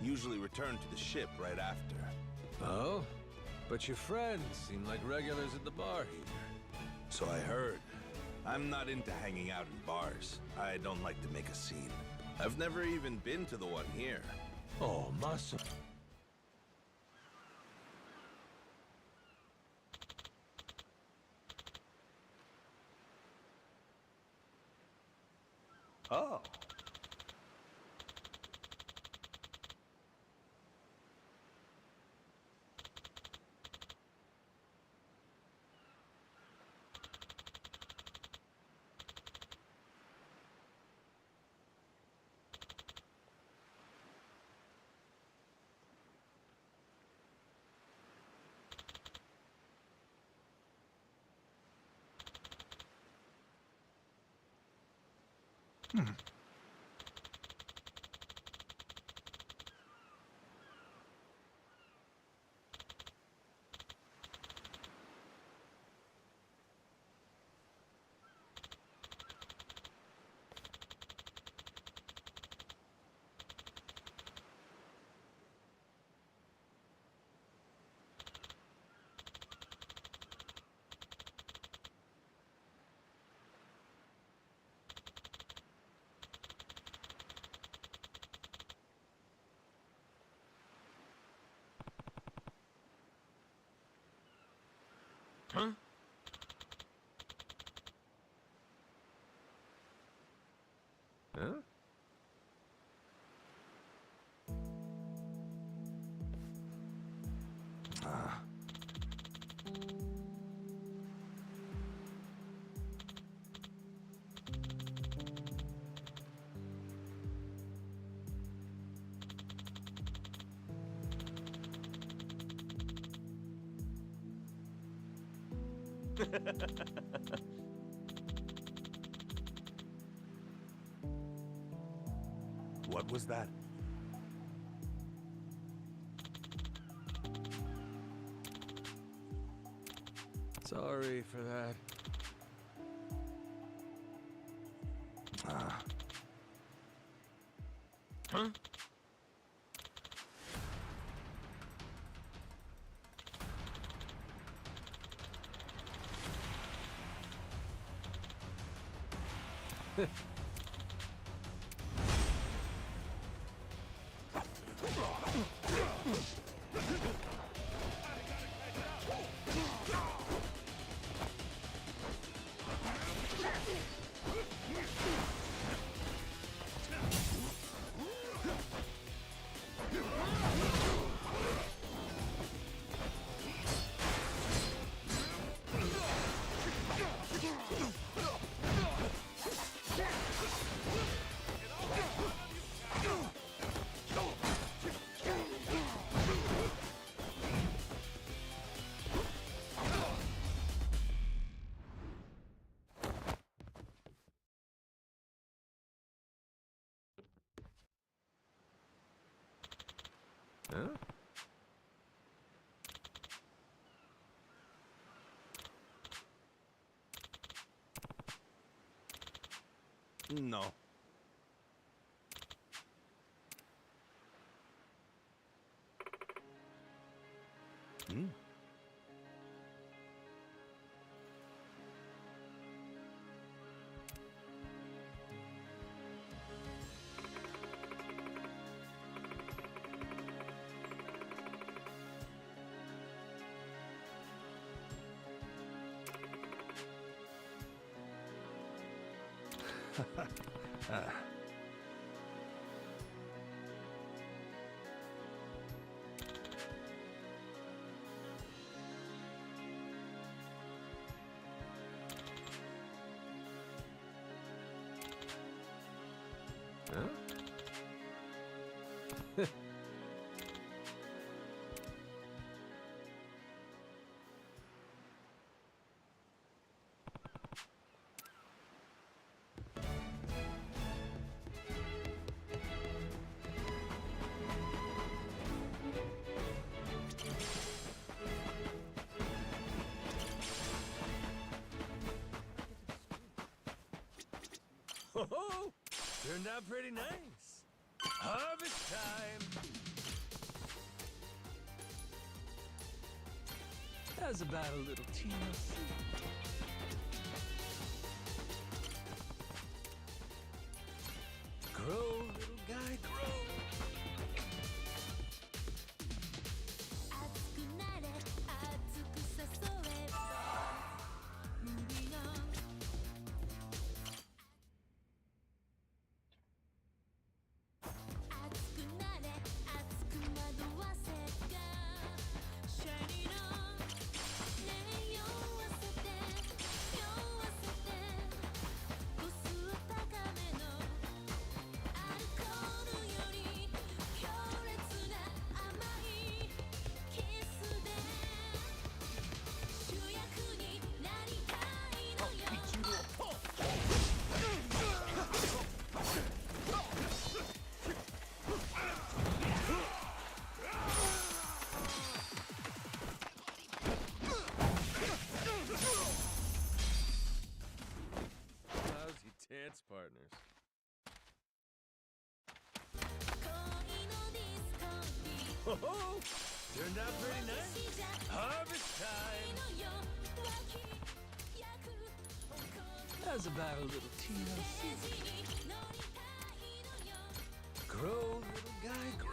usually return to the ship right after. Oh? But your friends seem like regulars at the bar here. So I heard. I'm not into hanging out in bars. I don't like to make a scene. I've never even been to the one here. Oh, Masa. Oh. Huh? Huh? Ah. What was that? sorry for that. Huh? Huh? No. Hmm? Huh? Oh, turned out pretty nice. Harvest time. How's about a little TLC? Grow, little guy, grow. Dance partners. Oh, turned out pretty nice. Harvest time. How's about a little TLC? Grow, little guy, grow.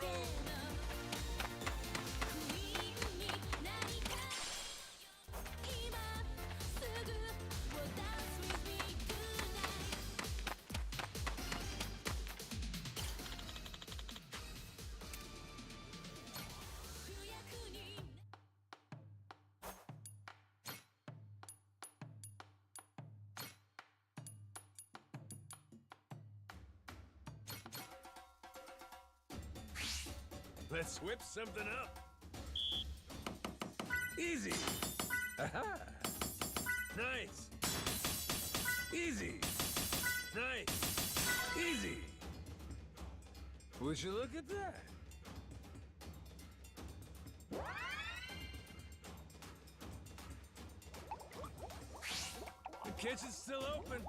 Let's whip something up. Easy. Aha. Nice. Easy. Nice. Easy. Would you look at that? kitchen's still open.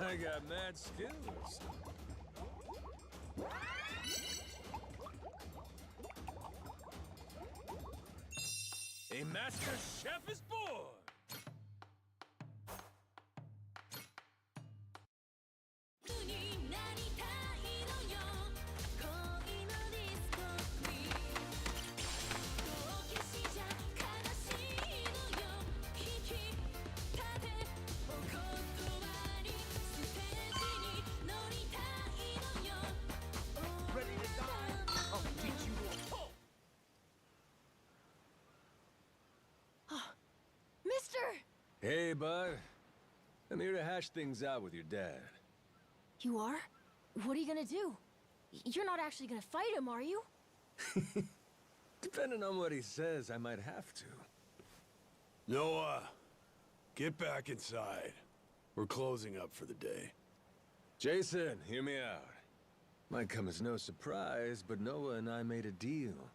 I got mad skills. A master chef is born! Ready to die? I'll teach you Mister! Hey, bud. I'm here to hash things out with your dad. You are? What are you gonna do? You're not actually gonna fight him, are you? Depending on what he says, I might have to. Noah, get back inside. We're closing up for the day. Jason, hear me out. Might come as no surprise, but Noah and I made a deal.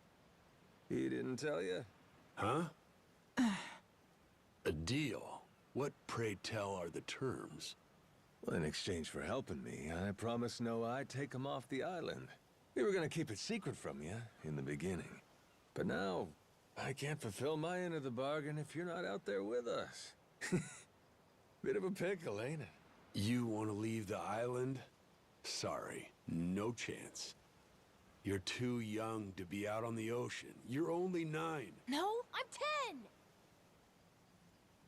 He didn't tell you? Huh? A deal? What, pray tell, are the terms? Well, in exchange for helping me, I promised Noah I'd take him off the island. We were gonna keep it secret from you in the beginning. But now, I can't fulfill my end of the bargain if you're not out there with us. Bit of a pickle, ain't it? You want to leave the island? Sorry, no chance. You're too young to be out on the ocean. You're only 9. No, I'm 10!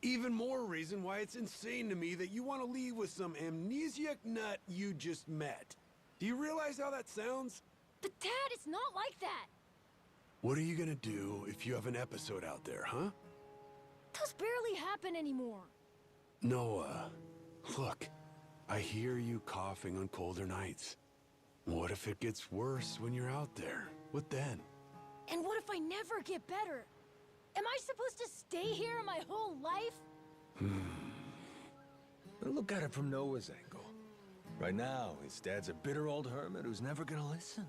Even more reason why it's insane to me that you want to leave with some amnesiac nut you just met. Do you realize how that sounds? But Dad, it's not like that! What are you gonna do if you have an episode out there, huh? Those barely happen anymore. Noah, look, I hear you coughing on colder nights. What if it gets worse when you're out there? What then? And what if I never get better? Am I supposed to stay here my whole life? Look at it from Noah's angle. Right now, his dad's a bitter old hermit who's never gonna listen.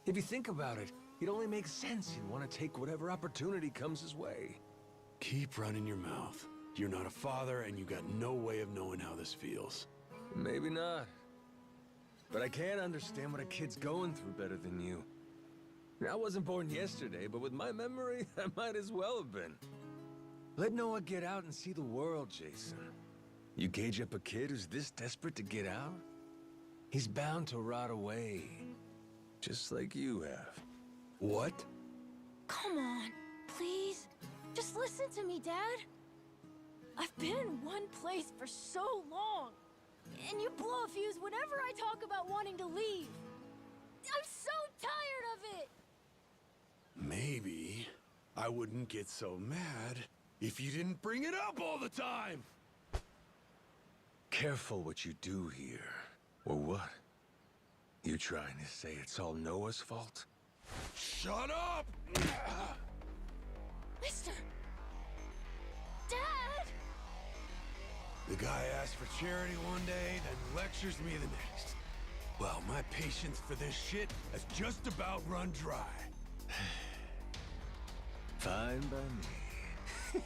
If you think about it, it only makes sense he'd want to take whatever opportunity comes his way. Keep running your mouth. You're not a father, and you got no way of knowing how this feels. Maybe not. But I can't understand what a kid's going through better than you. I wasn't born yesterday, but with my memory, I might as well have been. Let Noah get out and see the world, Jason. You cage up a kid who's this desperate to get out? He's bound to rot away. Just like you have. What? Come on, please. Just listen to me, Dad. I've been in one place for so long, and you blow a fuse whenever I talk about wanting to leave. I'm so tired of it! Maybe I wouldn't get so mad if you didn't bring it up all the time! Careful what you do here. Or what? You trying to say it's all Noah's fault? Shut up! Mister! Dad! The guy asks for charity one day, then lectures me the next. Well, my patience for this shit has just about run dry. Fine by me.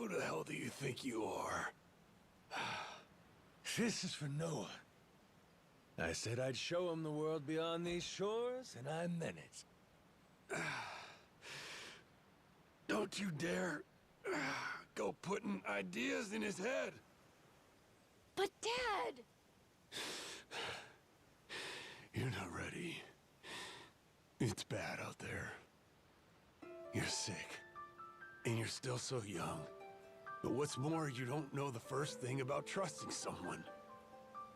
Who the hell do you think you are? This is for Noah. I said I'd show him the world beyond these shores, and I meant it. Don't you dare go putting ideas in his head. But Dad! You're not ready. It's bad out there. You're sick. And you're still so young. But what's more, you don't know the first thing about trusting someone.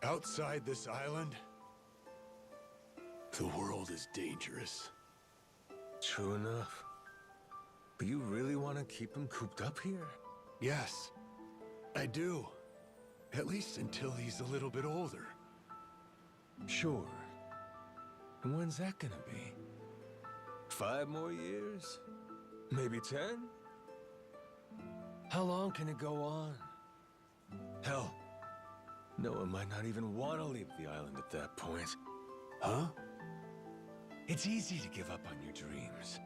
Outside this island, the world is dangerous. True enough. But you really want to keep him cooped up here? Yes, I do. At least until he's a little bit older. Sure. And when's that gonna be? 5 more years? Maybe 10? How long can it go on? Hell, Noah might not even want to leave the island at that point. Huh? It's easy to give up on your dreams.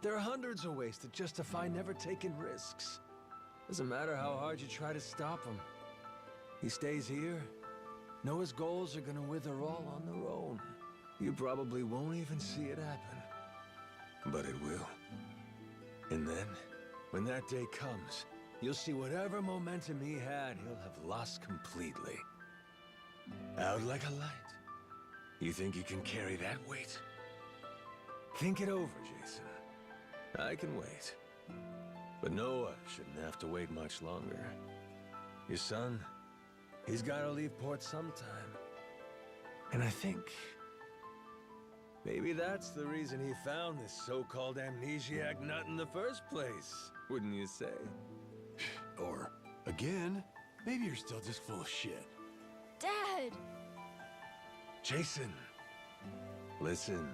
There are hundreds of ways to justify never taking risks. Doesn't matter how hard you try to stop him. He stays here. Noah's goals are gonna wither all on their own. You probably won't even see it happen. But it will. And then, when that day comes, you'll see whatever momentum he had, he'll have lost completely. Out like a light. You think you can carry that weight? Think it over, Jason. I can wait. But Noah shouldn't have to wait much longer. Your son, he's gotta leave port sometime. And I think maybe that's the reason he found this so-called amnesiac nut in the first place, wouldn't you say? Or, again, maybe you're still just full of shit. Dad! Jason, listen.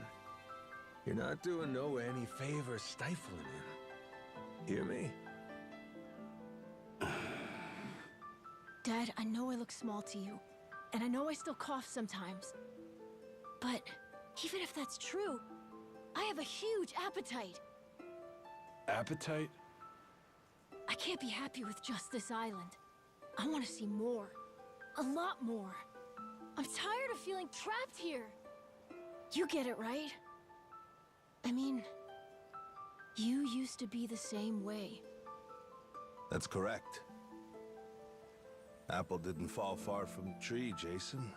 You're not doing Noah any favor stifling him. Hear me? Dad, I know I look small to you, and I know I still cough sometimes. But even if that's true, I have a huge appetite. Appetite? I can't be happy with just this island. I want to see more. A lot more. I'm tired of feeling trapped here. You get it, right? I mean, you used to be the same way. That's correct. Apple didn't fall far from the tree, Jason.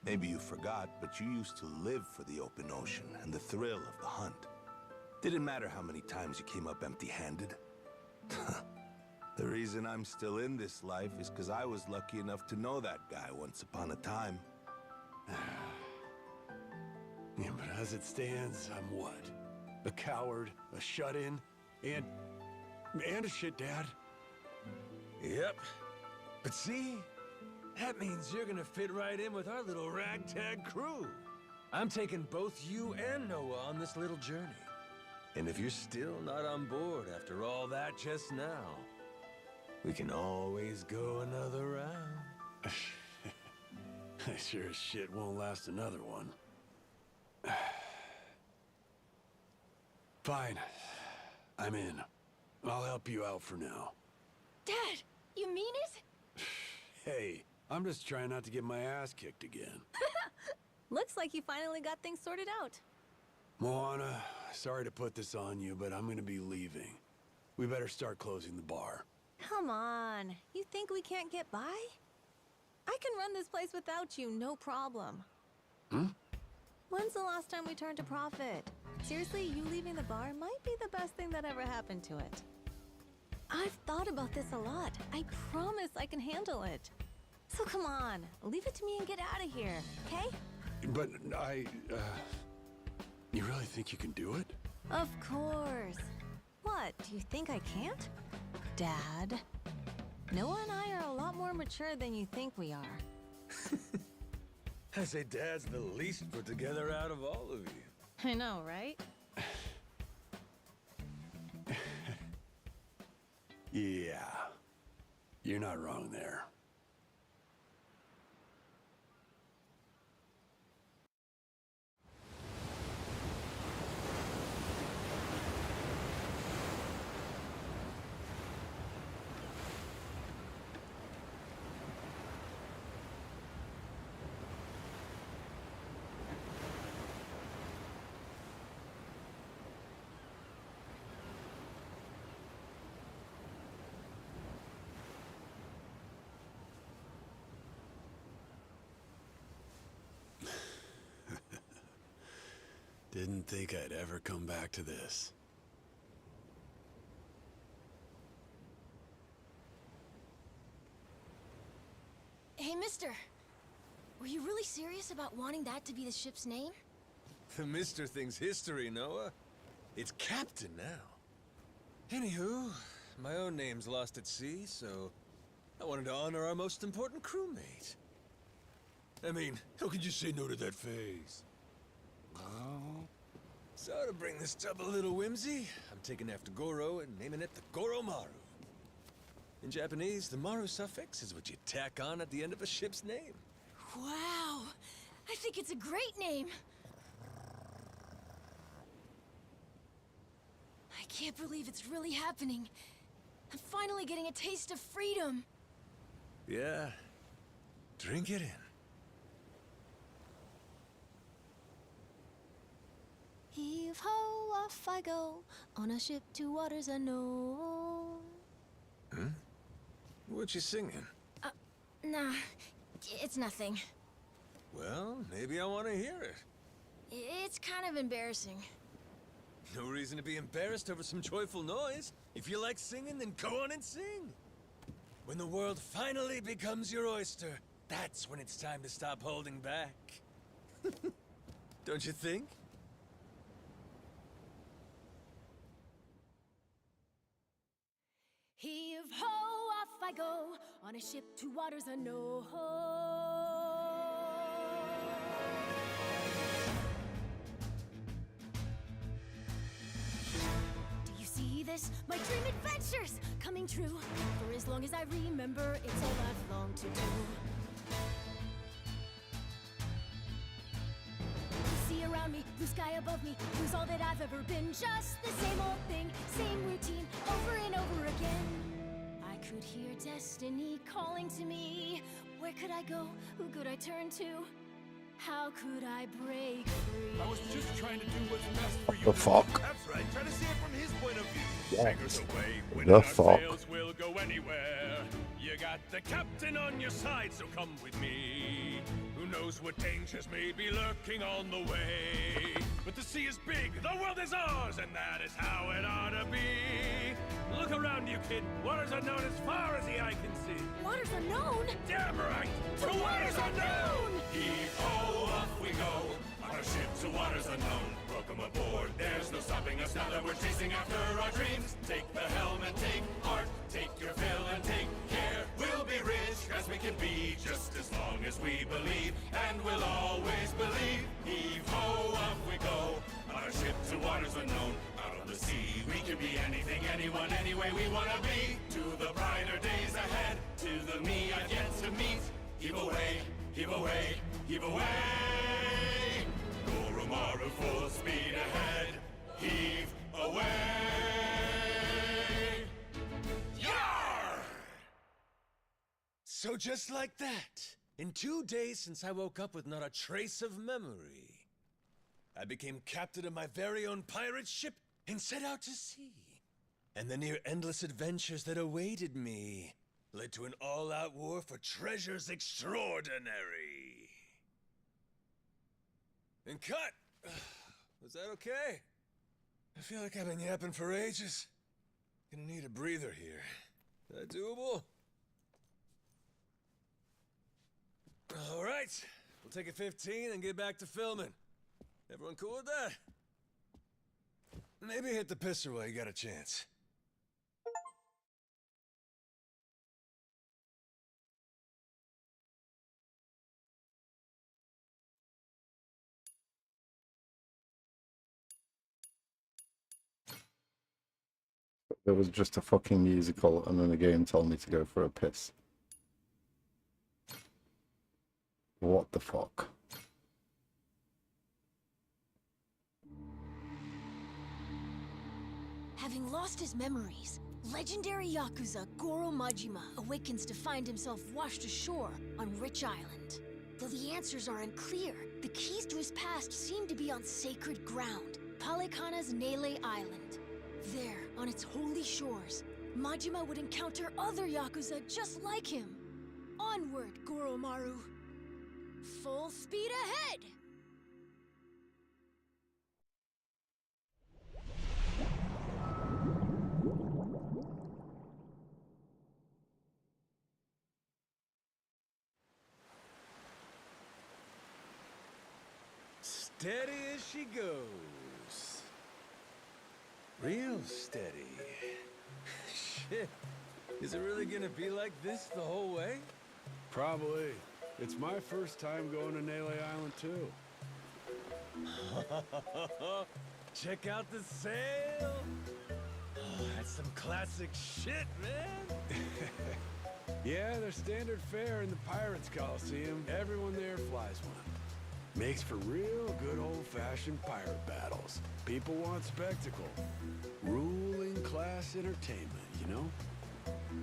Maybe you forgot, but you used to live for the open ocean and the thrill of the hunt. Didn't matter how many times you came up empty-handed. The reason I'm still in this life is because I was lucky enough to know that guy once upon a time. Yeah, but as it stands, I'm what? A coward, a shut-in, and a shit dad. Yep. But see? That means you're gonna fit right in with our little ragtag crew. I'm taking both you and Noah on this little journey. And if you're still not on board after all that just now, we can always go another round. I sure as shit won't last another one. Fine. I'm in. I'll help you out for now. Dad, you mean it? Hey, I'm just trying not to get my ass kicked again. Looks like you finally got things sorted out. Moana, sorry to put this on you, but I'm gonna be leaving. We better start closing the bar. Come on. You think we can't get by? I can run this place without you, no problem. Hmm? When's the last time we turned a profit? Seriously, you leaving the bar might be the best thing that ever happened to it. I've thought about this a lot. I promise I can handle it. So come on, leave it to me and get out of here, okay? But you really think you can do it? Of course. What, do you think I can't? Dad, Noah and I are a lot more mature than you think we are. I say Dad's the least put together out of all of you. I know, right? Yeah. You're not wrong there. Didn't think I'd ever come back to this. Hey, mister. Were you really serious about wanting that to be the ship's name? The Mr. thing's history, Noah. It's Captain now. Anywho, my own name's lost at sea, so I wanted to honor our most important crewmate. I mean, how could you say no to that face? Oh. So to bring this tub a little whimsy, I'm taking after Goro and naming it the Goromaru. In Japanese, the Maru suffix is what you tack on at the end of a ship's name. Wow! I think it's a great name! I can't believe it's really happening. I'm finally getting a taste of freedom. Yeah. Drink it in. Heave ho, off I go, on a ship to waters unknown. Hmm? What you singing? Nah, it's nothing. Well, maybe I want to hear it. It's kind of embarrassing. No reason to be embarrassed over some joyful noise. If you like singing, then go on and sing. When the world finally becomes your oyster, that's when it's time to stop holding back. Don't you think? Heave ho, off I go, on a ship to waters unknown. Do you see this? My dream adventures coming true. For as long as I remember, it's all I've longed to do. Blue sea around me, blue sky above me, blue's all that I've ever been. Just the same old thing, same routine, over and over again. I could hear destiny calling to me. Where could I go? Who could I turn to? How could I break free? I was just trying to do what's best for you. The fuck? That's right. Try to see it from his point of view. What? Fingers away. When The our fuck? sails will go anywhere. You got the captain on your side, so come with me. Who knows what dangers may be lurking on the way? But the sea is big, the world is ours, and that is how it ought to be. Look around you, kid. Waters unknown as far as the eye can see. Waters unknown? Damn right! To waters unknown! Heave ho, off we go. On a ship to waters unknown. Welcome aboard, there's no stopping us now that we're chasing after our dreams. Take the helm and take heart. Take your fill and take care. We'll be rich as we can be, just as long as we believe. And we'll always believe. Heave ho, off we go. On a ship to waters unknown. Out on the sea, we can be anything, anyone, any way we wanna be. To the brighter days ahead, to the me I've yet to meet. Heave away, heave away, heave away. Goromaru full speed ahead. Heave away. Yar! So just like that, in 2 days since I woke up with not a trace of memory, I became captain of my very own pirate ship and set out to sea. And the near-endless adventures that awaited me led to an all-out war for treasures extraordinary. And cut! Was that okay? I feel like I've been yapping for ages. Gonna need a breather here. Is that doable? All right, we'll take a 15 and get back to filming. Everyone cool with that? Maybe hit the pisser while you got a chance. It was just a fucking musical, and then the game told me to go for a piss. What the fuck? Having lost his memories, legendary Yakuza Goro Majima awakens to find himself washed ashore on Rich Island. Though the answers are unclear, the keys to his past seem to be on sacred ground, Palikana's Nele Island. There, on its holy shores, Majima would encounter other Yakuza just like him. Onward, Goromaru. Full speed ahead! Steady as she goes. Real steady. Shit. Is it really gonna be like this the whole way? Probably. It's my first time going to Nele Island, too. Check out the sail! Oh, that's some classic shit, man! Yeah, they're standard fare in the Pirates Coliseum. Everyone there flies one. Makes for real good old-fashioned pirate battles. People want spectacle. Ruling class entertainment, you know?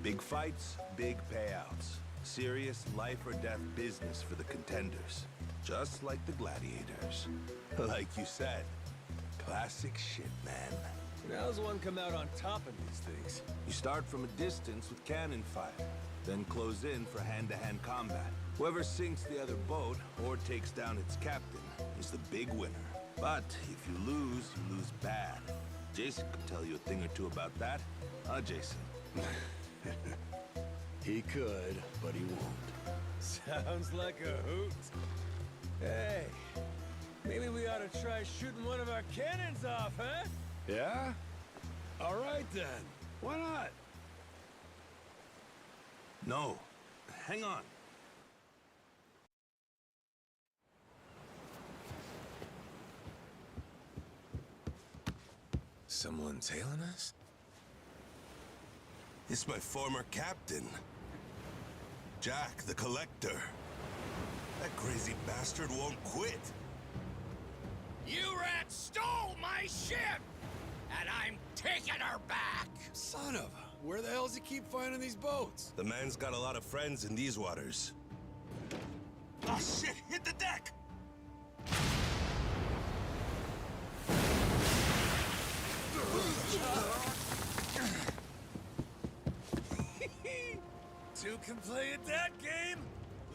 Big fights, big payouts. Serious life or death business for the contenders. Just like the gladiators. Like you said, classic shit, man. And how's one come out on top of these things? You start from a distance with cannon fire, then close in for hand-to-hand combat. Whoever sinks the other boat or takes down its captain is the big winner. But if you lose bad. Jason could tell you a thing or two about that. Huh, Jason? He could, but he won't. Sounds like a hoot. Hey, maybe we ought to try shooting one of our cannons off, huh? Yeah? All right, then. Why not? No. Hang on. Someone tailing us? It's my former captain. Jack, the Collector. That crazy bastard won't quit. You rats stole my ship! And I'm taking her back! Son of a... Where the hell does he keep finding these boats? The man's got a lot of friends in these waters. Ah, shit! Hit the deck! Two can play at that game.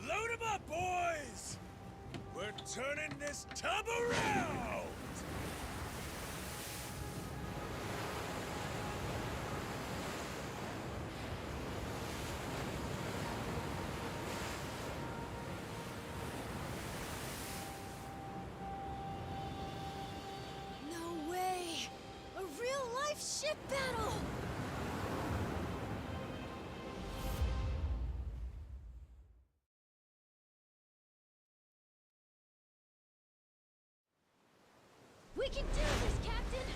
Load 'em up, boys! We're turning this tub around! No way! A real-life ship battle! We can do this, Captain!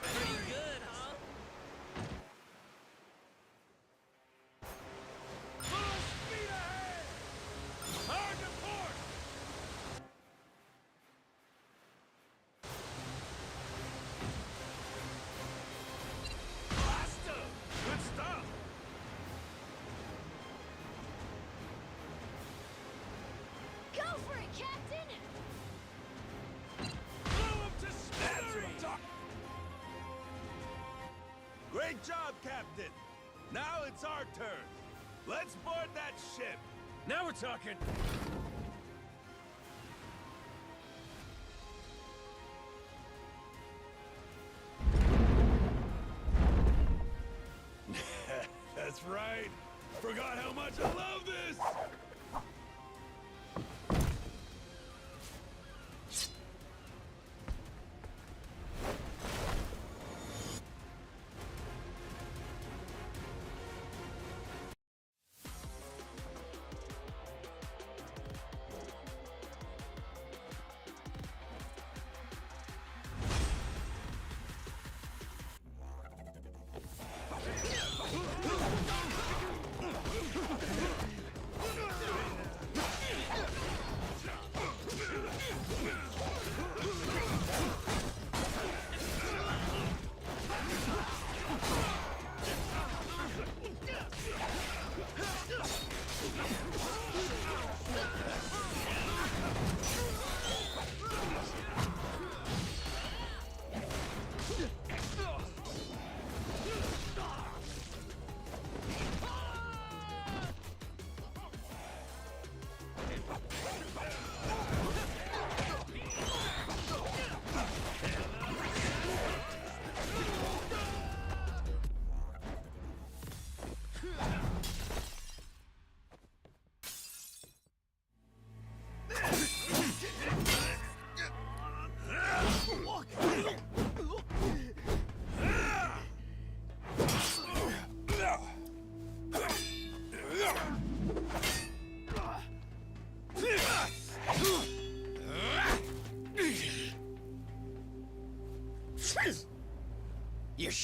Pretty good, huh? Pretty good, huh? Full speed ahead! Hard to port! Blast 'em! Good stuff! Go for it, Captain! Blow 'em to smithereens! Great job, Captain! Now it's our turn. Let's board that ship. Now we're talking! That's right. Forgot how much I love this!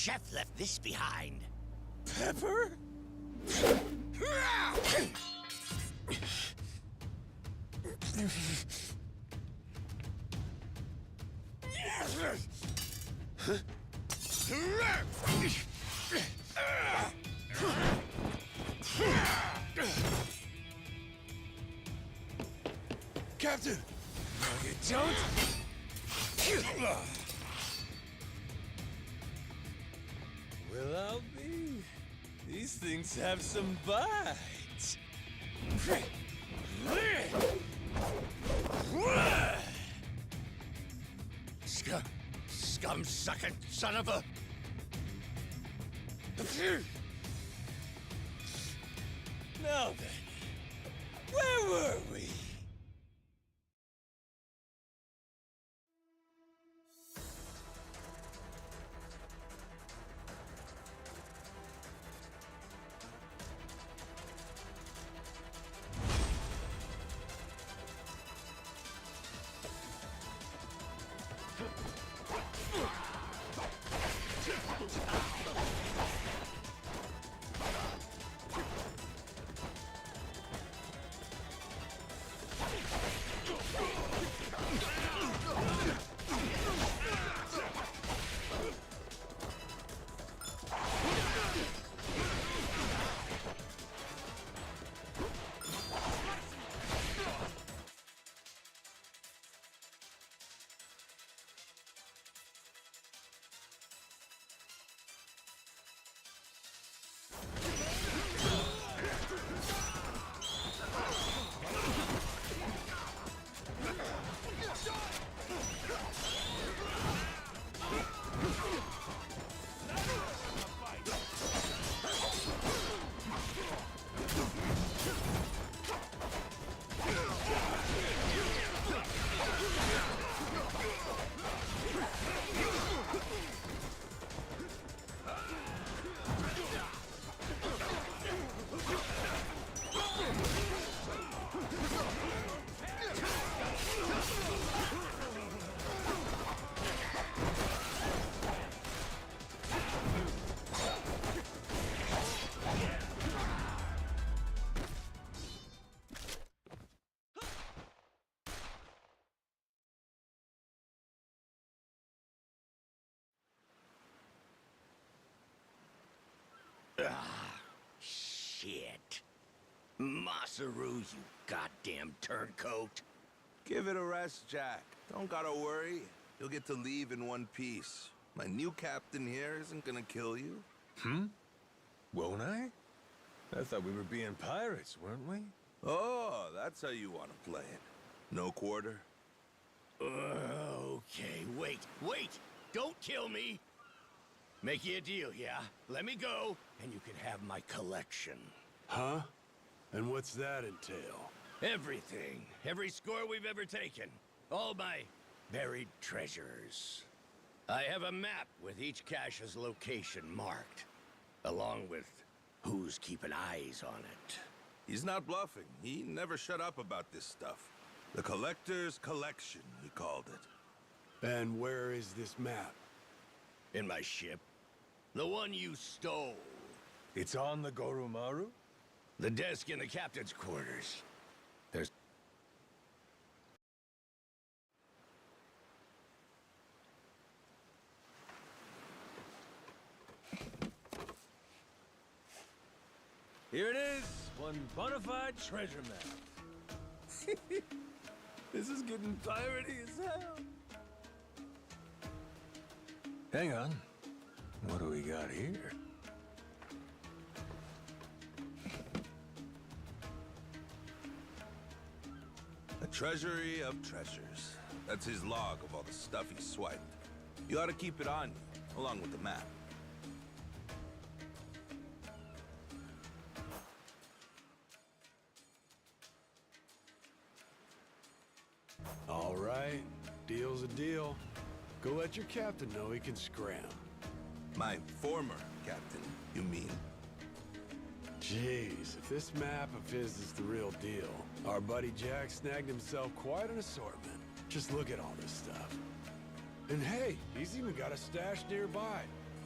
chef left this behind. Pepper? Captain! No, you don't! Well, I'll be. These things have some bite. Scum-sucking son of a... Now then, where were we? Shit. Masaru, you goddamn turncoat. Give it a rest, Jack. Don't gotta worry. You'll get to leave in one piece. My new captain here isn't gonna kill you. Won't I? I thought we were being pirates, weren't we? Oh, that's how you want to play it. No quarter? Okay, wait. Don't kill me. Make you a deal, yeah? Let me go, and you can have my collection. Huh? And what's that entail? Everything. Every score we've ever taken. All my buried treasures. I have a map with each cache's location marked, along with who's keeping eyes on it. He's not bluffing. He never shut up about this stuff. The Collector's Collection, he called it. And where is this map? In my ship. The one you stole. It's on the Goromaru? The desk in the captain's quarters. There's... Here it is, one bona fide treasure map. This is getting piratey as hell. Hang on. What do we got here? A treasury of treasures. That's his log of all the stuff he swiped. You ought to keep it on you, along with the map. All right, deal's a deal. Go let your captain know he can scram. My former captain, you mean? Jeez, if this map of his is the real deal, our buddy Jack snagged himself quite an assortment. Just look at all this stuff. And hey, he's even got a stash nearby.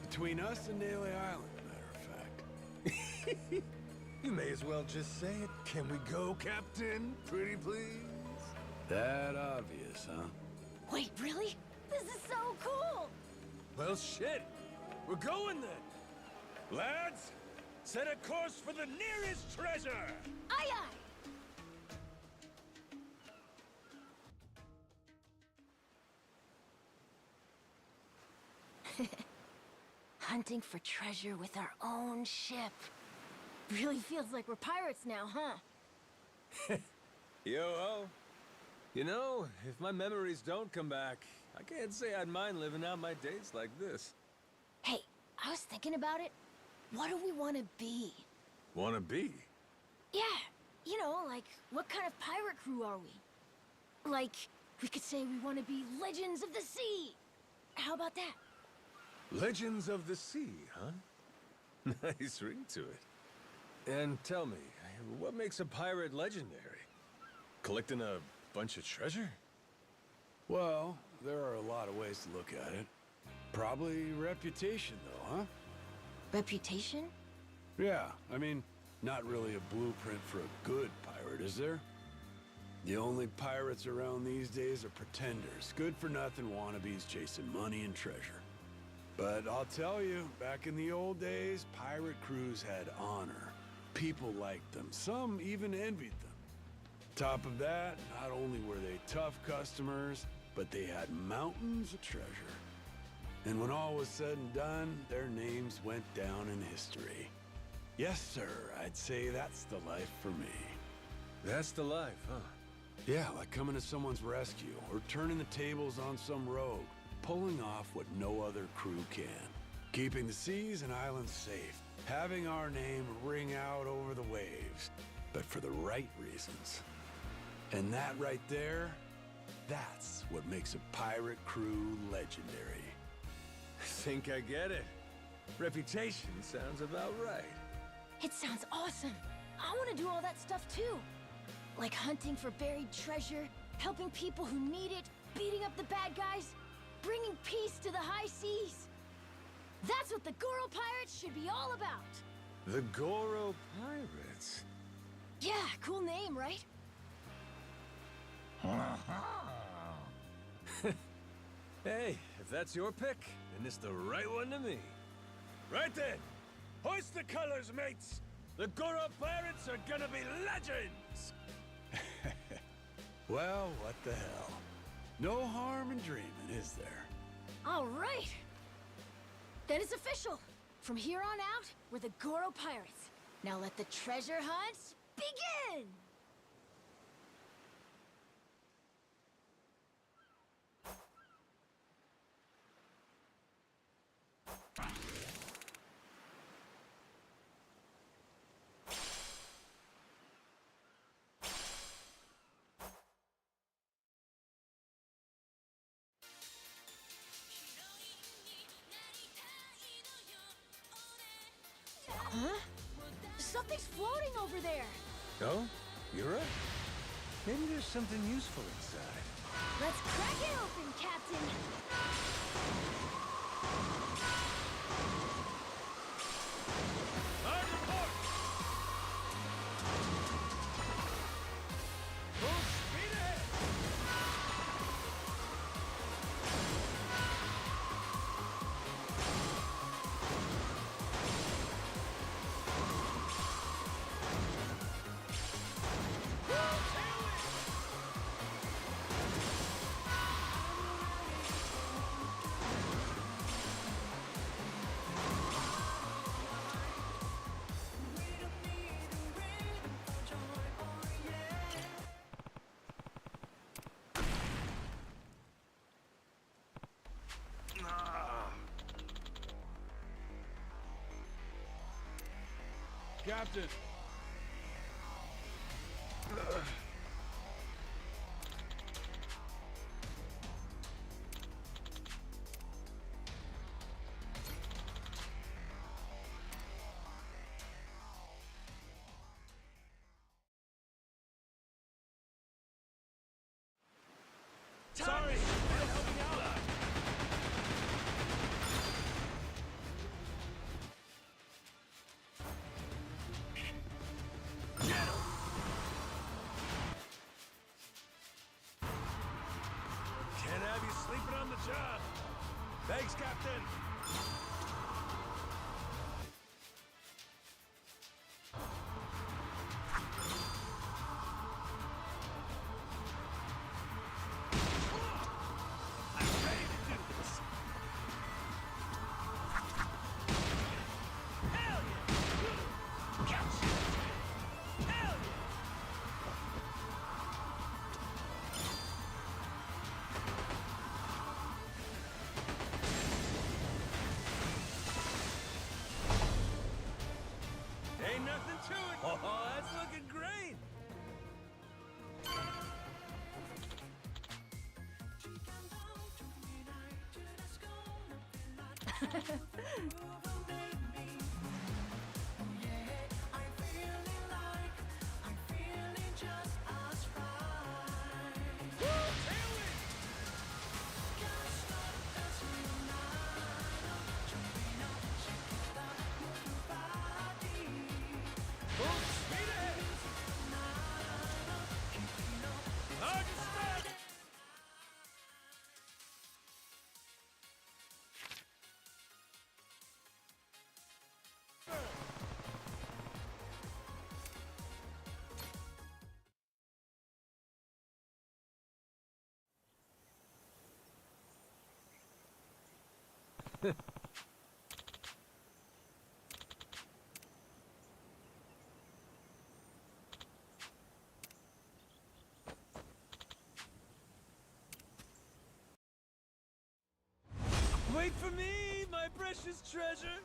between us and Naily Island, matter of fact. You may as well just say it. Can we go, Captain? Pretty please? That obvious, huh? Wait, really? This is so cool! Well, shit. We're going then. Lads, set a course for the nearest treasure! Aye, aye! Hunting for treasure with our own ship. Really feels like we're pirates now, huh? Yo-ho. You know, if my memories don't come back, I can't say I'd mind living out my days like this. Hey, I was thinking about it. What do we want to be? Wanna be? Yeah, you know, like, what kind of pirate crew are we? Like, we could say we want to be Legends of the Sea. How about that? Legends of the Sea, huh? Nice ring to it. And tell me, what makes a pirate legendary? Collecting a bunch of treasure? Well, there are a lot of ways to look at it. Probably reputation, though, huh? Reputation? Yeah, I mean, not really a blueprint for a good pirate, is there? The only pirates around these days are pretenders, good-for-nothing wannabes chasing money and treasure. But I'll tell you, back in the old days, pirate crews had honor. People liked them. Some even envied them. Top of that, not only were they tough customers, but they had mountains of treasure. And when all was said and done, their names went down in history. Yes, sir, I'd say that's the life for me. That's the life, huh? Yeah, like coming to someone's rescue, or turning the tables on some rogue, pulling off what no other crew can. Keeping the seas and islands safe, having our name ring out over the waves, but for the right reasons. And that right there, that's what makes a pirate crew legendary. Think I get it. Reputation sounds about right. It sounds awesome. I want to do all that stuff too. Like hunting for buried treasure, helping people who need it, beating up the bad guys, bringing peace to the high seas. That's what the Goro Pirates should be all about. The Goro Pirates? Yeah, cool name, right? Hey, if that's your pick, then it's the right one to me. Right then, hoist the colors, mates! The Goro Pirates are gonna be legends! Well, what the hell? No harm in dreaming, is there? All right. Then it's official. From here on out, we're the Goro Pirates. Now let the treasure hunts begin! Huh? Something's floating over there! Oh? You're right. Maybe there's something useful inside. Let's crack it open, Captain! Hard report! Full speed ahead! Captain! Sorry! I'm helping out! Captain! I'm ready to do this! Hell yeah! Catch it! Hell yeah! Ain't nothing to it! Oh, that's looking great! Wait for me, my precious treasure!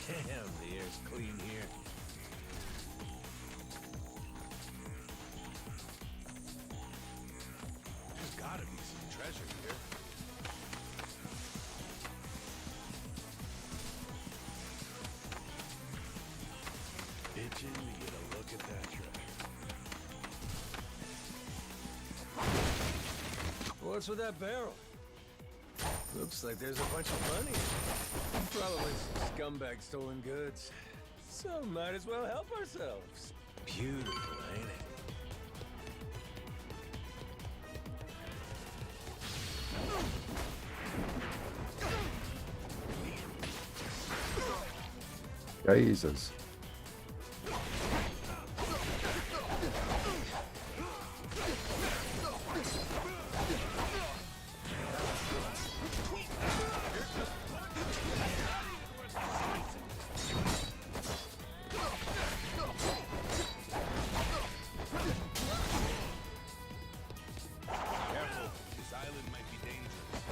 Damn, the air's clean here. There's gotta be some treasure here. Itching to get a look at that treasure. What's with that barrel? Looks like there's a bunch of money. Probably some scumbag stolen goods. So might as well help ourselves. Beautiful, ain't it? Jesus. Careful, this island might be dangerous.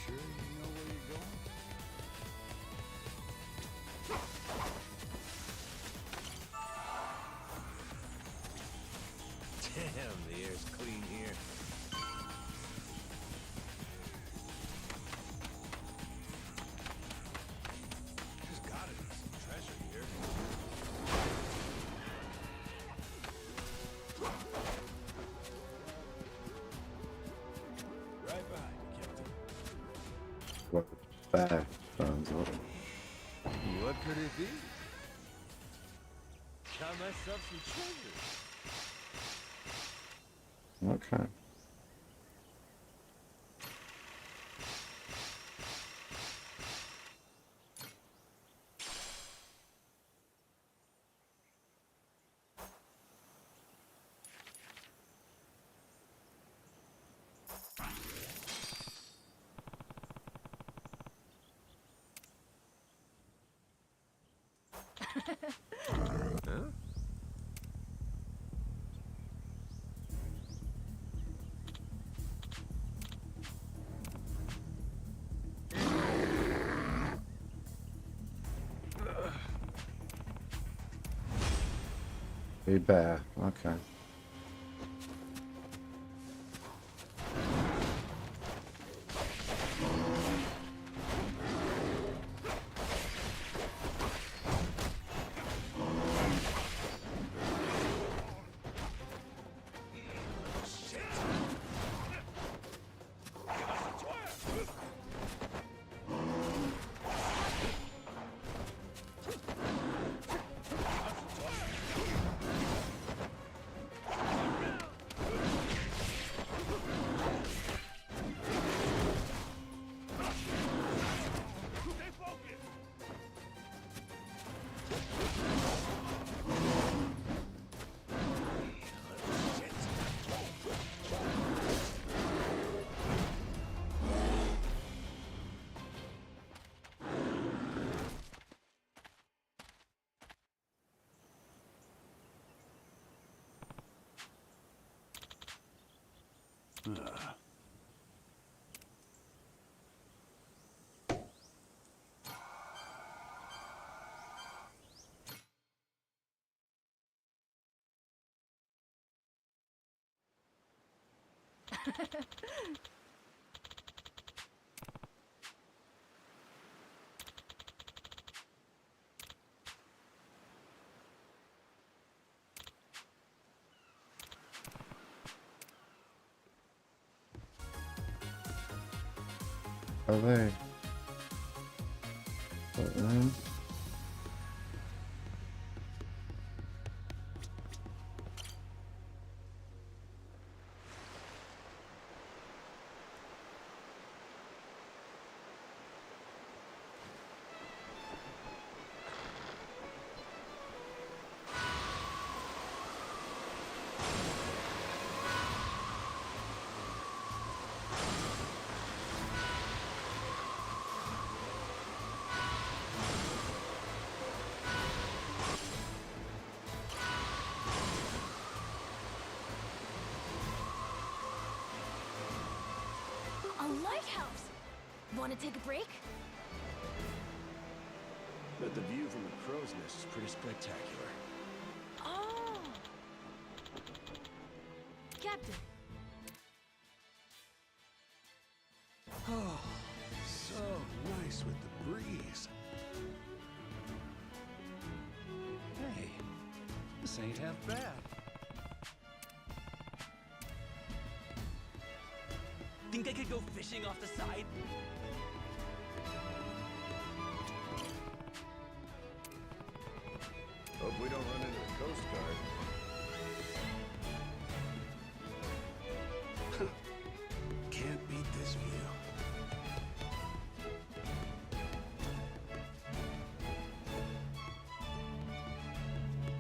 Sure you know where you're going? Damn, the air's clean here. There's gotta be some treasure here. Right behind you, Captain. What bad sounds like. What could it be? Got myself some treasure. Okay. Huh? A bear. Okay. Are they? A lighthouse! Want to take a break? But the view from the crow's nest is pretty spectacular. Oh! Captain, Oh, so nice with the breeze. Hey, this ain't half bad. Think I could go fishing off the side? Hope we don't run into the Coast Guard. Can't beat this view.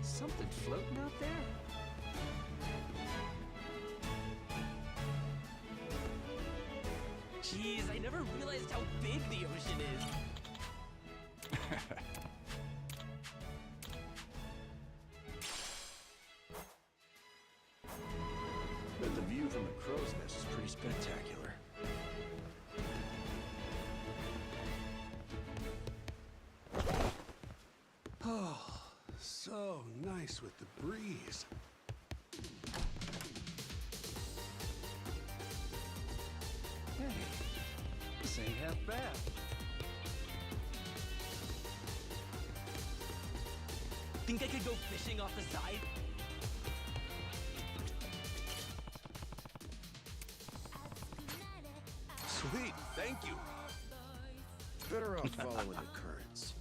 Something floating out there? Jeez, I never realized how big the ocean is. But the view from the crow's nest is pretty spectacular. Oh, so nice with the breeze. Hey, this ain't half bad. Think I could go fishing off the side? Sweet, thank you. Better off following the currents.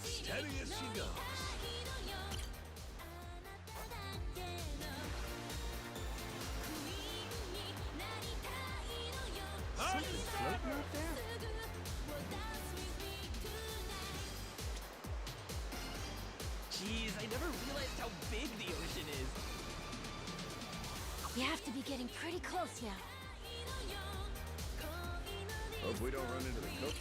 Steady as she goes. Something floating out there? Jeez, I never realized how big the ocean is. we have to be getting pretty close now. Hope we don't run into the Coast.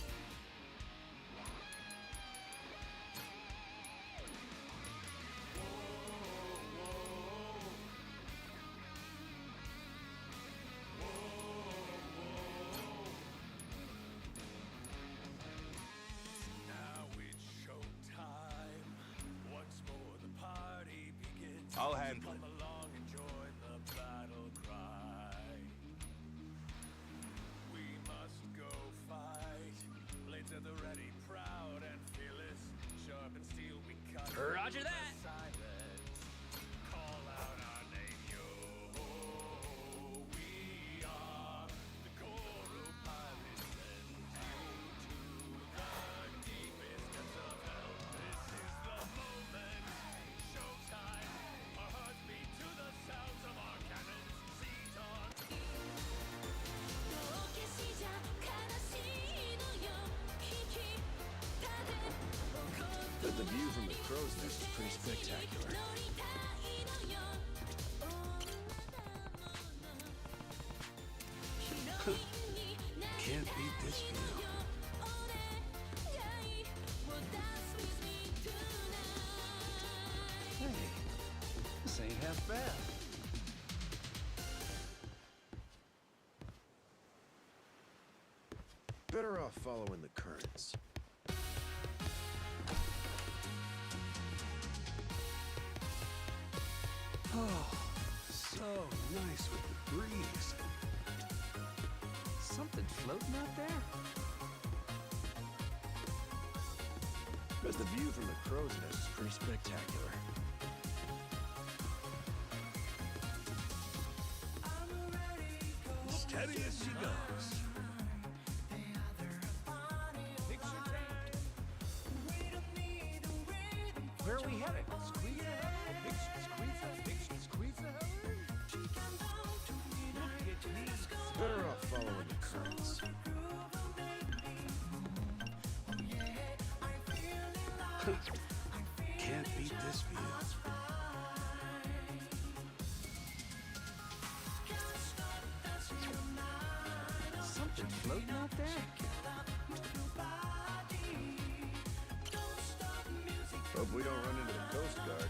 Now it's showtime. Once more the party begins. I'll handle Come it. along and join the battle cry. We must go fight But the view from the crow's nest is pretty spectacular. Can't beat this view. Hey, this ain't half bad. Better off following the currents. Oh, so nice with the breeze. Something floating out there? But the view from the crow's nest is pretty spectacular. Steady as she goes. Where are we headed? Squeeze ahead? Big squeeze ahead? Big squeeze ahead? Better off following the currents. Can't beat this view. Something floating out there? Hope we don't run into the Coast Guard.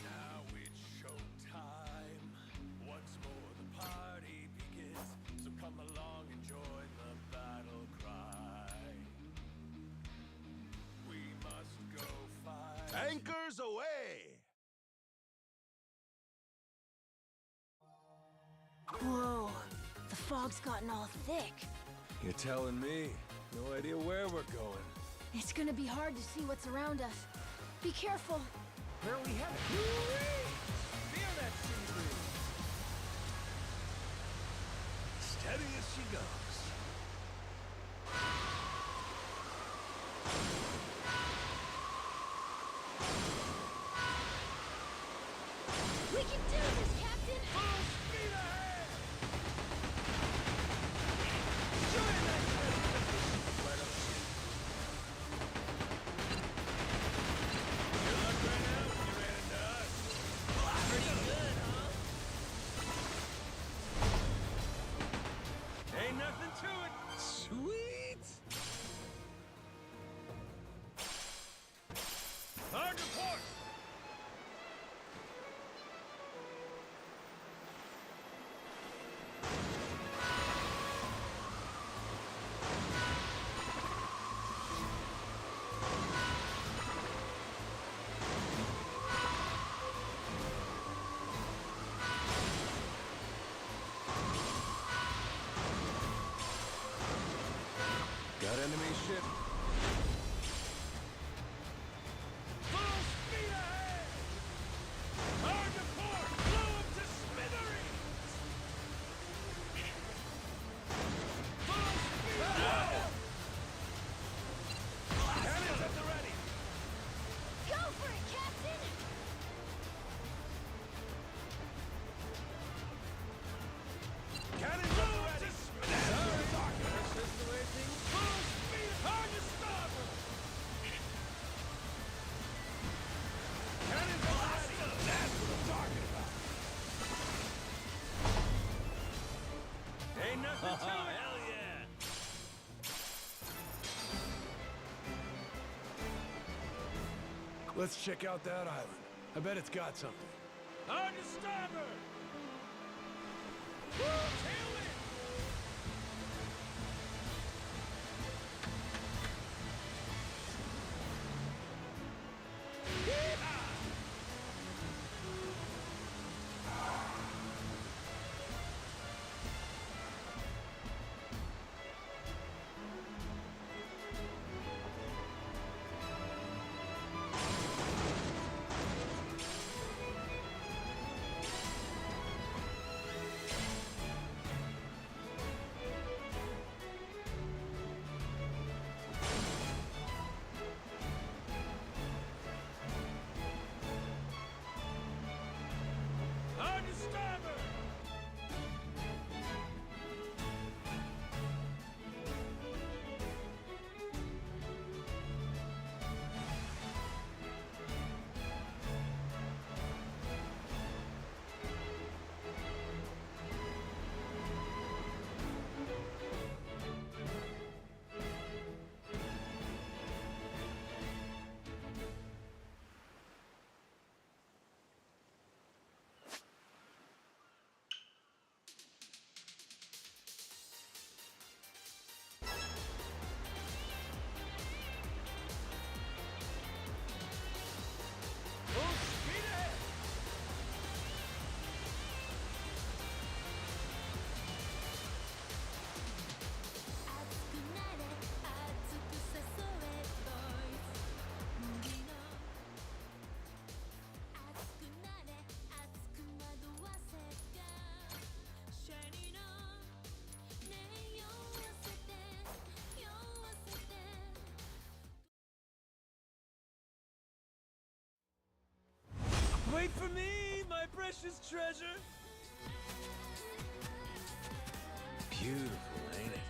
Now it's showtime. Once more the party begins. So come along and join the battle cry. We must go fight. Anchors away! Whoa, the fog's gotten all thick. You're telling me. No idea where we're going. It's gonna be hard to see what's around us. Be careful. Where are we headed? Feel that sea breeze. Steady as she goes. We can do this, Captain! Full speed ahead! Good luck right now when you ran into us. Pretty good, huh? Ain't nothing to it. Sweet! Hard report. Got enemy ship. Full speed ahead. Hard report. Blow up to smithereens. Full speed ahead. Cannons at the ready. Go for it, Captain! Cannons at the ready. Sorry, this is the way things. Full speed. Hard to starboard. Cannons at the ready. That's what I'm talking about. Ain't nothing to it. Hell yeah. Let's check out that island. I bet it's got something. Hard to starboard. Woo, tailwind. precious treasure? Beautiful, ain't it?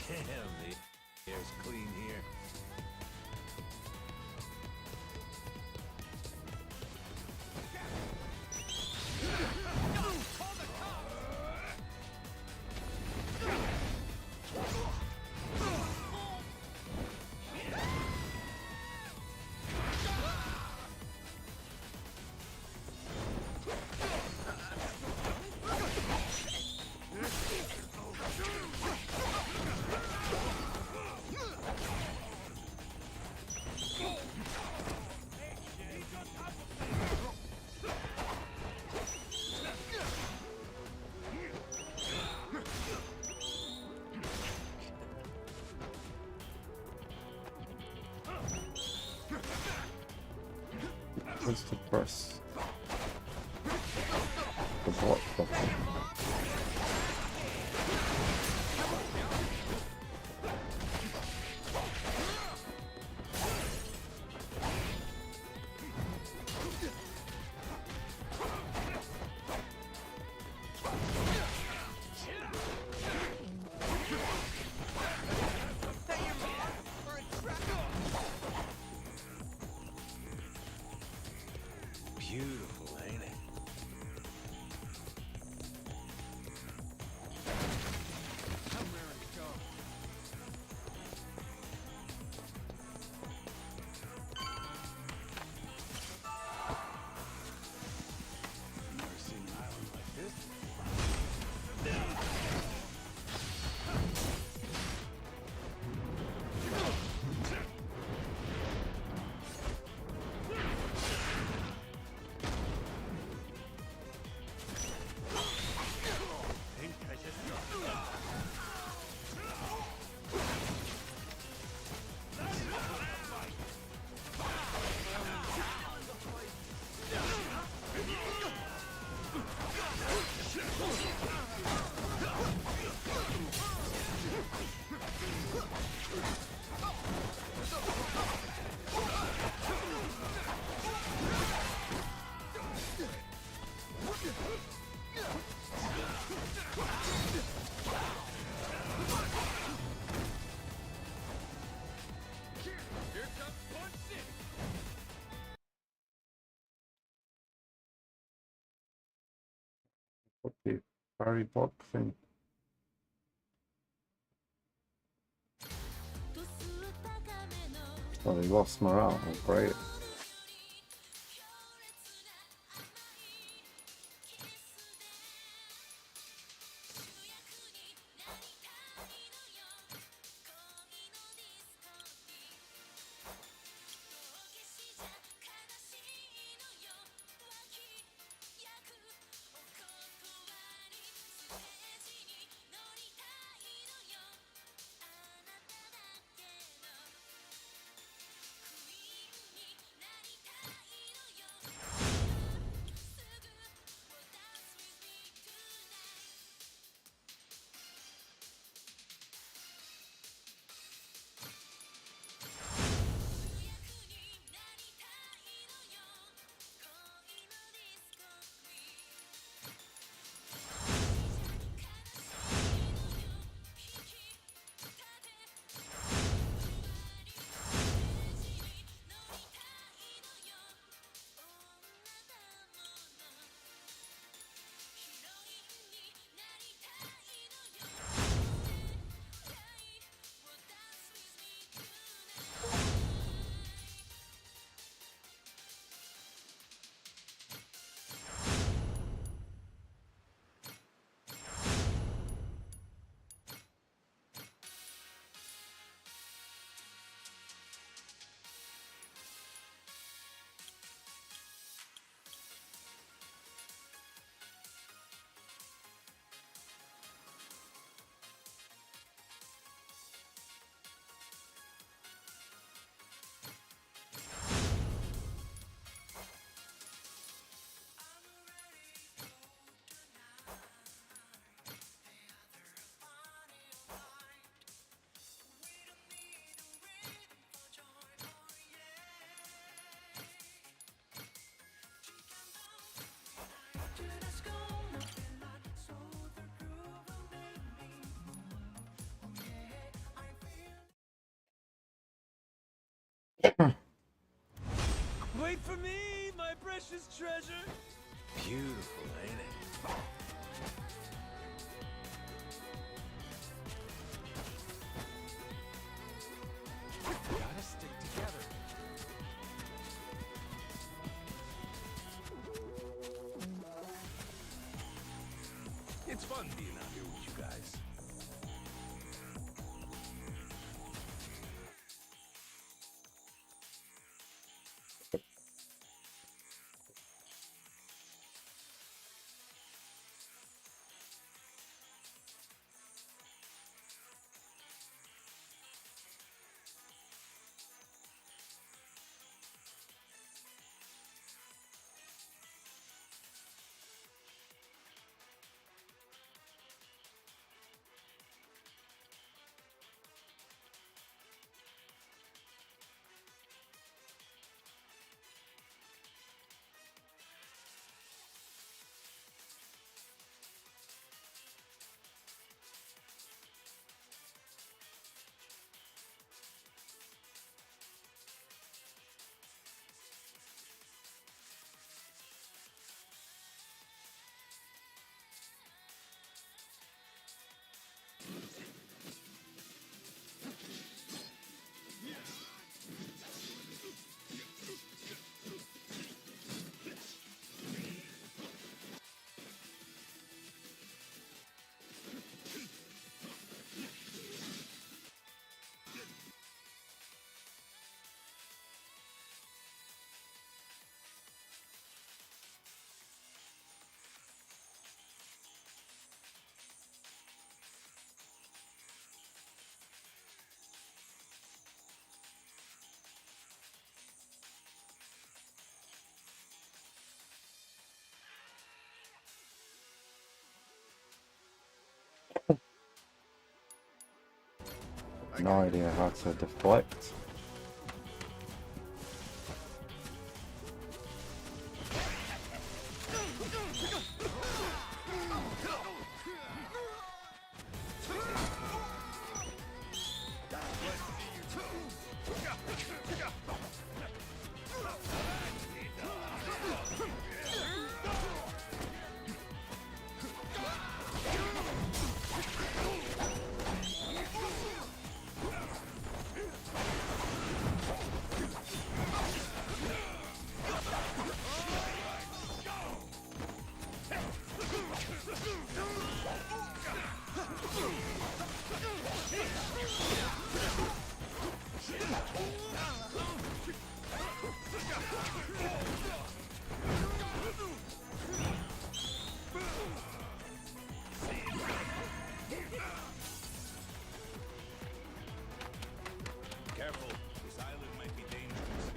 Damn, the air's clean here. What's the press? The block button. Beautiful, ain't it? I'm raring to go. Never seen an island like this. Here comes Punch City. What the parry block thing? Oh, they lost morale. Oh, great. Wait for me, my precious treasure. Beautiful, ain't it? Gotta stick together. It's fun being out here with you guys. No idea how to deflect. Careful, this island might be dangerous.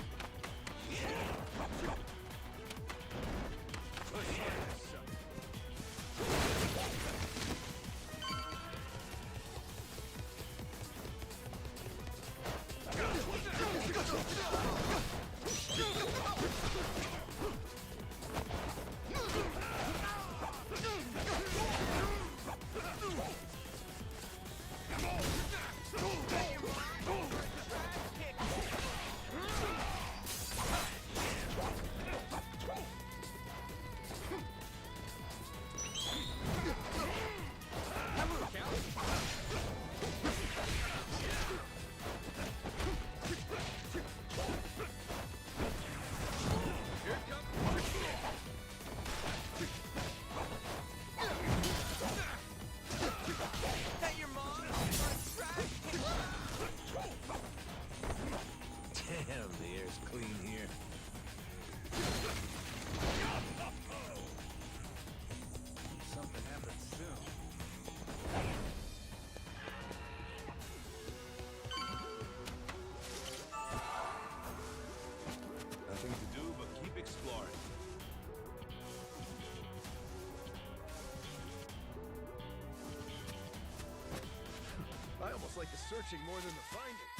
Damn, the air's clean here. Something happens soon. Nothing to do but keep exploring. I almost like the searching more than the finding.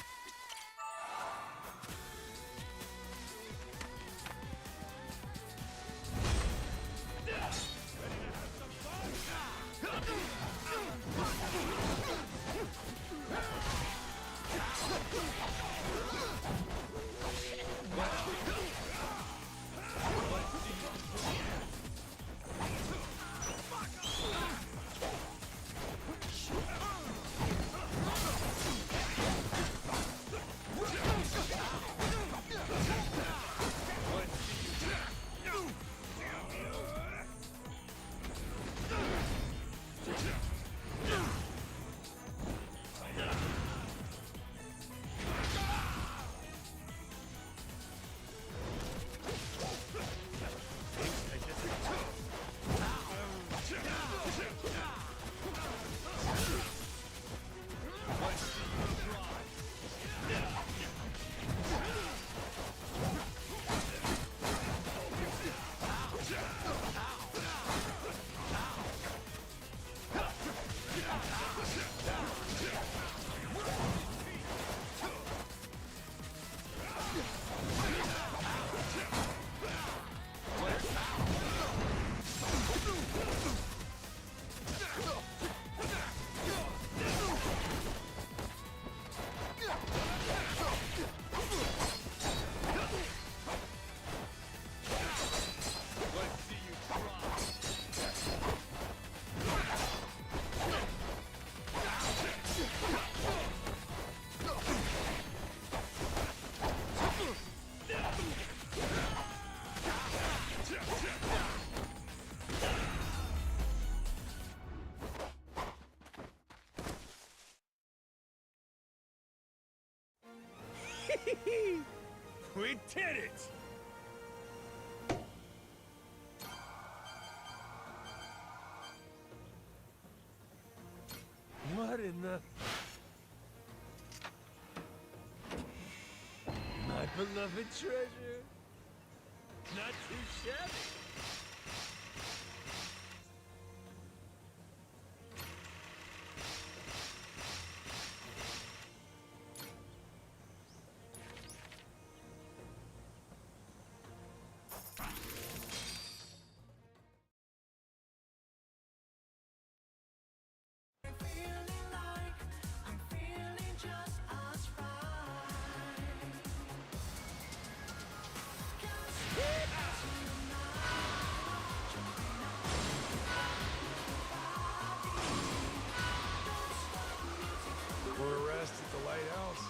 did it! What in the... My beloved treasure. Not too shabby. We're arrested at the lighthouse.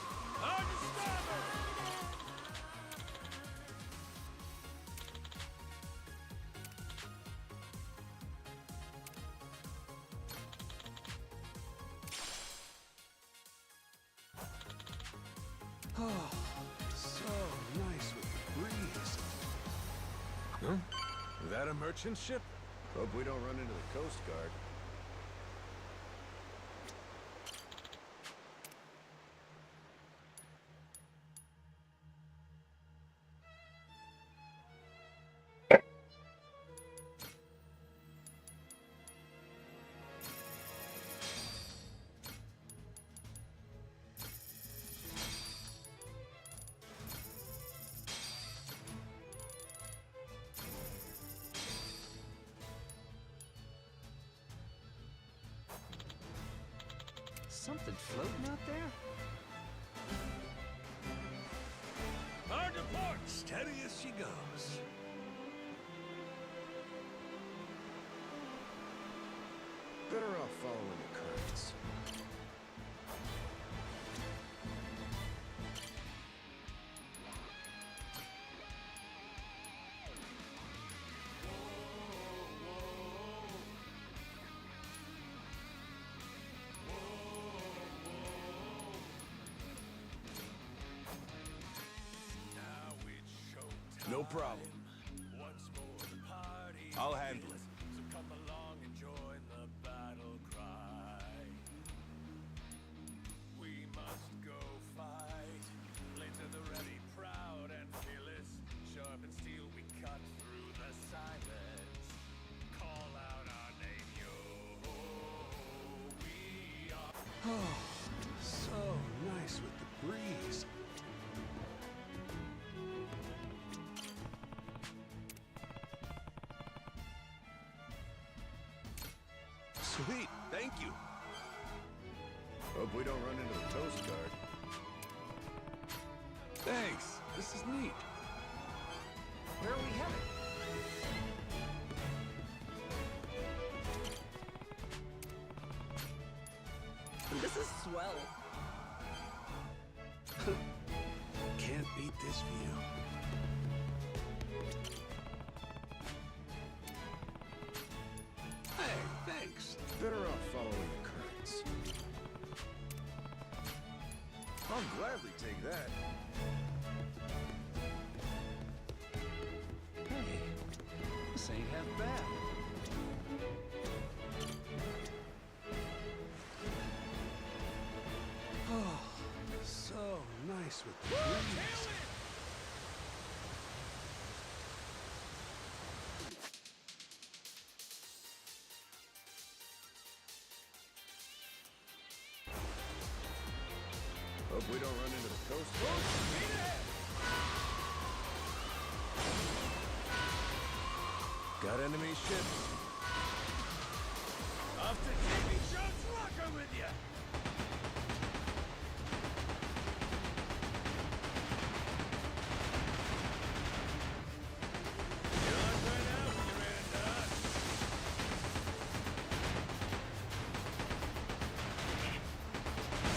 Oh, so nice with the breeze. Huh? That a merchant ship? Hope we don't run into the Coast Guard. Something floating out there? Hard to port! Steady as she goes. Better off following the currents. No problem. Once more the party I'll handle it. So come along and join the battle cry. We must go fight. Blades at the ready, proud and fearless. Sharp and steel, we cut through the silence. Call out our name, yo. We are. Oh, so nice with the breeze. Sweet, thank you. Hope we don't run into the Coast Guard. Thanks. This is neat. Where are we headed? This is swell. Can't beat this view. Hey, thanks. Better off following the currents. I'll gladly take that. Hey, this ain't half bad. Oh, so nice with the breeze. Hope we don't run into the Coast Guard. Got enemy ships. Off to Davy Jones Locker with ya! You're on right out when you ran into us.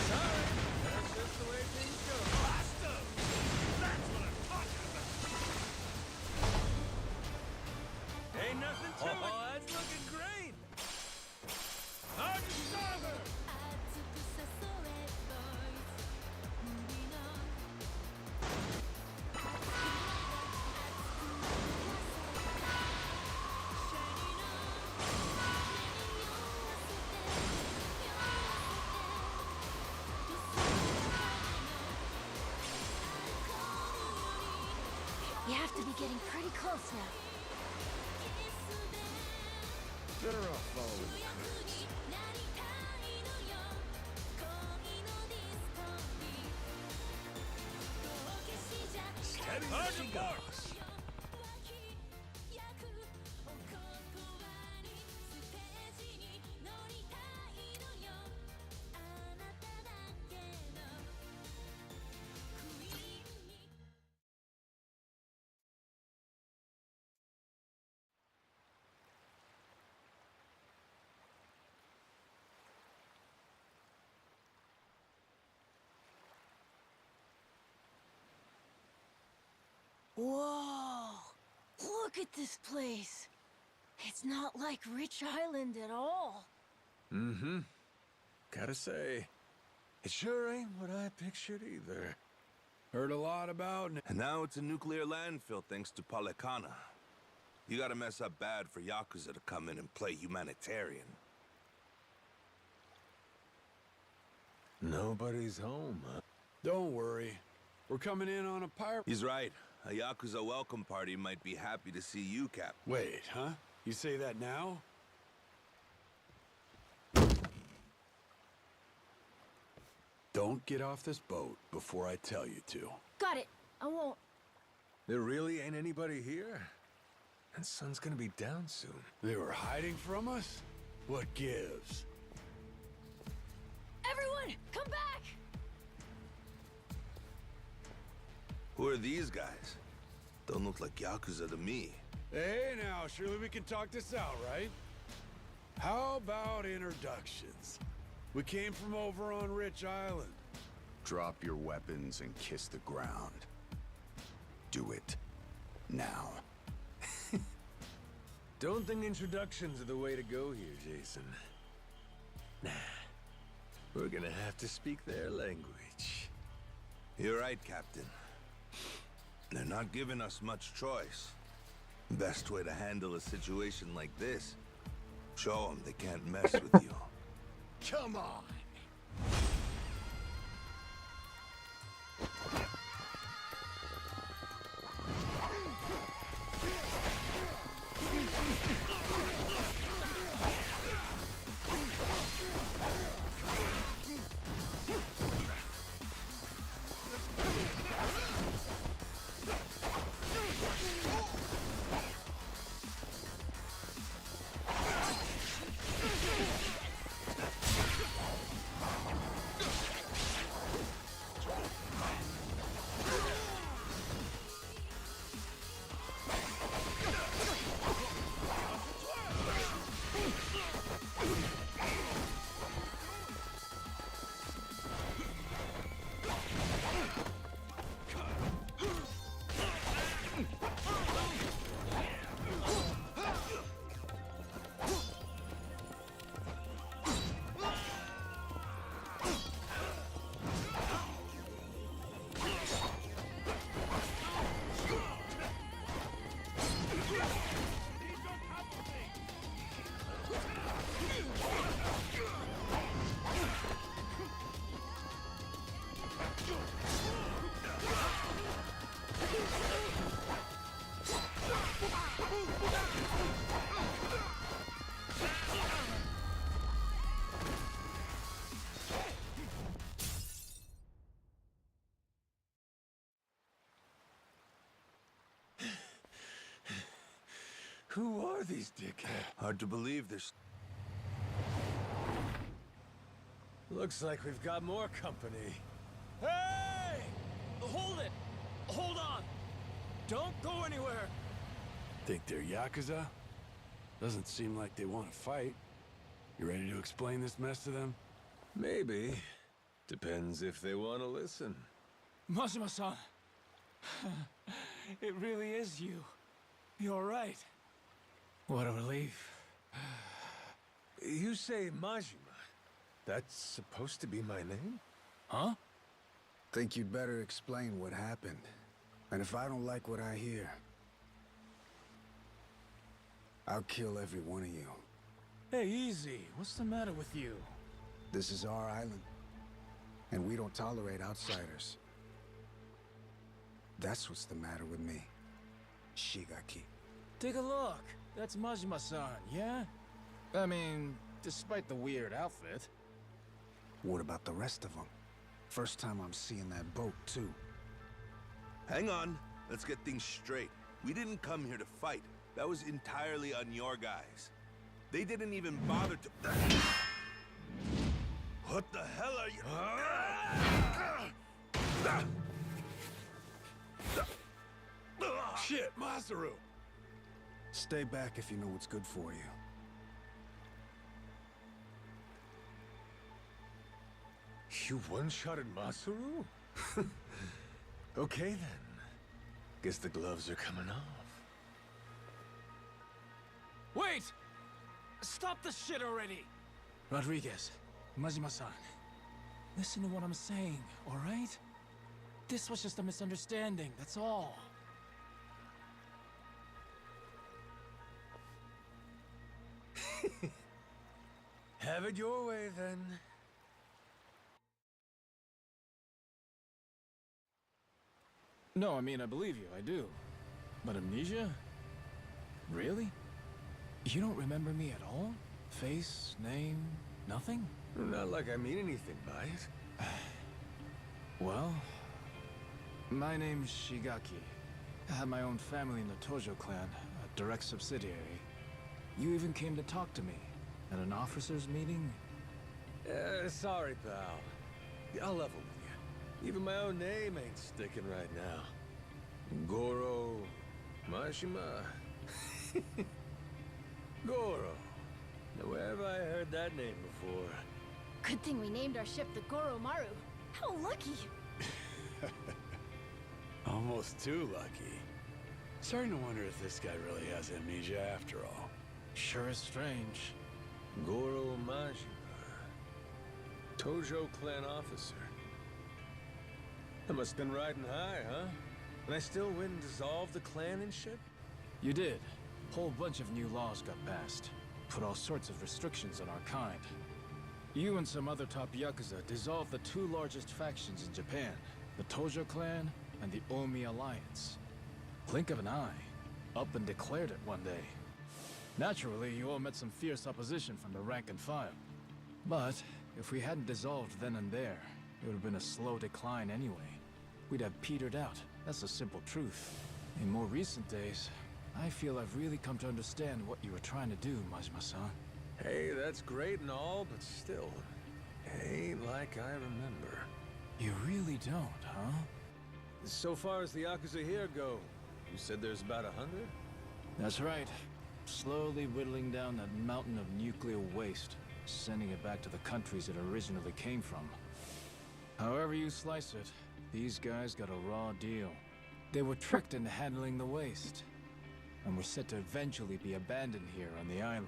Sorry, that's just the way things go. Blast 'em! That's what I'm talking about! Ain't nothing to it! Oh, that's looking great! Hard to starboard! getting pretty close now. Better off following the crooks. Steady as she goes. Whoa! Look at this place. It's not like Rich Island at all. Mm-hmm. Gotta say, it sure ain't what I pictured either. Heard a lot about And now it's a nuclear landfill thanks to Polecana. You gotta mess up bad for Yakuza to come in and play humanitarian. Nobody's home, huh? Don't worry. We're coming in on a pirate. He's right. A Yakuza welcome party might be happy to see you, Cap. Wait, huh? You say that now? Don't get off this boat before I tell you to. Got it. I won't. There really ain't anybody here. And sun's gonna be down soon. They were hiding from us? What gives? Everyone, come back! Who are these guys? Don't look like Yakuza to me. Hey now, surely we can talk this out, right? How about introductions? We came from over on Rich Island. Drop your weapons and kiss the ground. Do it. Now. Don't think introductions are the way to go here, Jason. Nah. We're gonna have to speak their language. You're right, Captain. They're not giving us much choice. Best way to handle a situation like this, show them they can't mess with you. Come on! Who are these dickheads? Hard to believe there's... Looks like we've got more company. Hey! Hold it! Hold on! Don't go anywhere! Think they're Yakuza? Doesn't seem like they want to fight. You ready to explain this mess to them? Maybe. Depends if they want to listen. Majima-san. It really is you. You're right. What a relief. You say Majima. That's supposed to be my name? Huh? Think you'd better explain what happened. And if I don't like what I hear, I'll kill every one of you. Hey, easy. What's the matter with you? This is our island, and we don't tolerate outsiders. That's what's the matter with me. Shigaki. Take a look. That's Majima-san, yeah? I mean, despite the weird outfit. What about the rest of them? First time I'm seeing that boat, too. Hang on. Let's get things straight. We didn't come here to fight. That was entirely on your guys. They didn't even bother to... What the hell are you... Shit, Masaru! Stay back if you know what's good for you. You one-shotted Masaru? Okay then. Guess the gloves are coming off. Wait! Stop the shit already! Rodriguez, Majima-san, listen to what I'm saying, all right? This was just a misunderstanding, that's all. Have it your way then. No, I mean, I believe you, I do. But amnesia? Really? You don't remember me at all? Face, name, nothing? Not like I mean anything by it. Well, my name's Shigaki. I have my own family in the Tojo clan, a direct subsidiary. You even came to talk to me at an officers' meeting? Sorry, pal. I'll level with you. Even my own name ain't sticking right now. Goro... Mashima... Goro. Now, where have I heard that name before? Good thing we named our ship the Goromaru. How lucky! Almost too lucky. Starting to wonder if this guy really has amnesia after all. Sure is strange. Goro Majima. Tojo clan officer. I must have been riding high, huh? And I still win and dissolve the clanship? You did. Whole bunch of new laws got passed. Put all sorts of restrictions on our kind. You and some other top Yakuza dissolved the two largest factions in Japan, the Tojo clan and the Omi Alliance. Blink of an eye, up and declared it one day. Naturally, you all met some fierce opposition from the rank and file. But if we hadn't dissolved then and there, it would have been a slow decline anyway. We'd have petered out, that's the simple truth. In more recent days, I feel I've really come to understand what you were trying to do, Majima-san. Hey, that's great and all, but still, ain't like I remember. You really don't, huh? So far as the Yakuza here go, you said there's about 100? That's right. Slowly whittling down that mountain of nuclear waste, sending it back to the countries it originally came from. However you slice it, these guys got a raw deal. They were tricked into handling the waste, and were set to eventually be abandoned here on the island.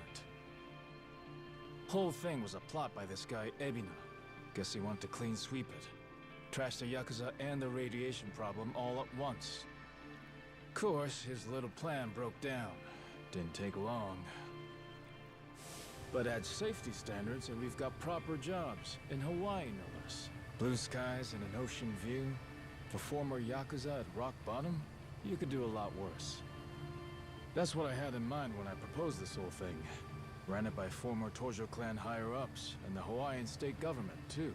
Whole thing was a plot by this guy, Ebina. Guess he wanted to clean sweep it. Trash the Yakuza and the radiation problem all at once. Of course, his little plan broke down. Didn't take long. But add safety standards and we've got proper jobs, in Hawaii no less. Blue skies and an ocean view. For former Yakuza at rock bottom, you could do a lot worse. That's what I had in mind when I proposed this whole thing. Ran it by former Tojo clan higher-ups, and the Hawaiian state government, too.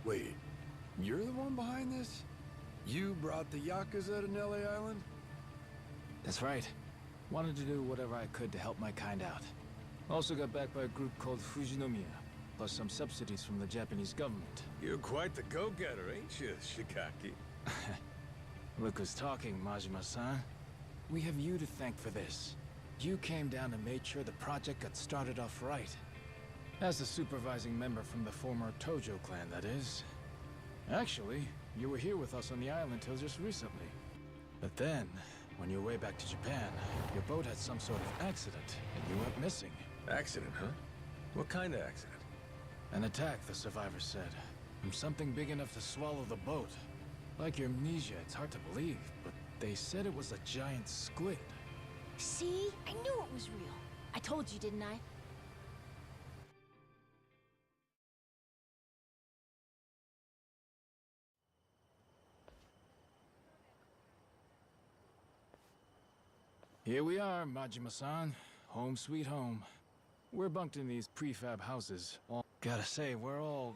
Wait, you're the one behind this? You brought the Yakuza to Nelly Island? That's right. Wanted to do whatever I could to help my kind out. Also got backed by a group called Fujinomiya, plus some subsidies from the Japanese government. You're quite the go-getter, ain't you, Shigaki? Look who's talking, Majima-san. We have you to thank for this. You came down and made sure the project got started off right. As the supervising member from the former Tojo clan, that is. Actually, you were here with us on the island till just recently. But then, on your way back to Japan, your boat had some sort of accident, and you went missing. Accident, huh? What kind of accident? An attack, the survivor said. From something big enough to swallow the boat. Like your amnesia, it's hard to believe, but they said it was a giant squid. See? I knew it was real. I told you, didn't I? Here we are, Majima-san. Home sweet home. We're bunked in these prefab houses. Gotta say, we're all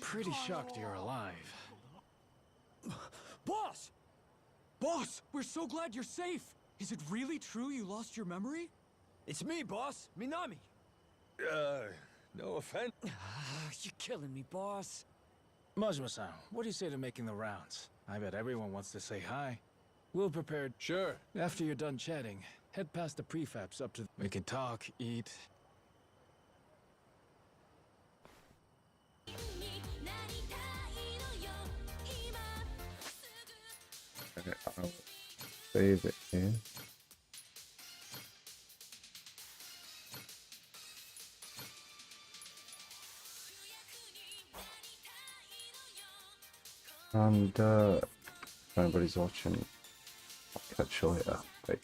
pretty shocked you're alive. Boss! Boss, we're so glad you're safe! Is it really true you lost your memory? It's me, boss. Minami. No offense. You're killing me, boss. Majima-san, what do you say to making the rounds? I bet everyone wants to say hi. We'll prepare. Sure. After you're done chatting, head past the prefabs up to. We can talk, eat. Okay, I'll save it here. And if anybody's watching, I'll catch you later. Bye.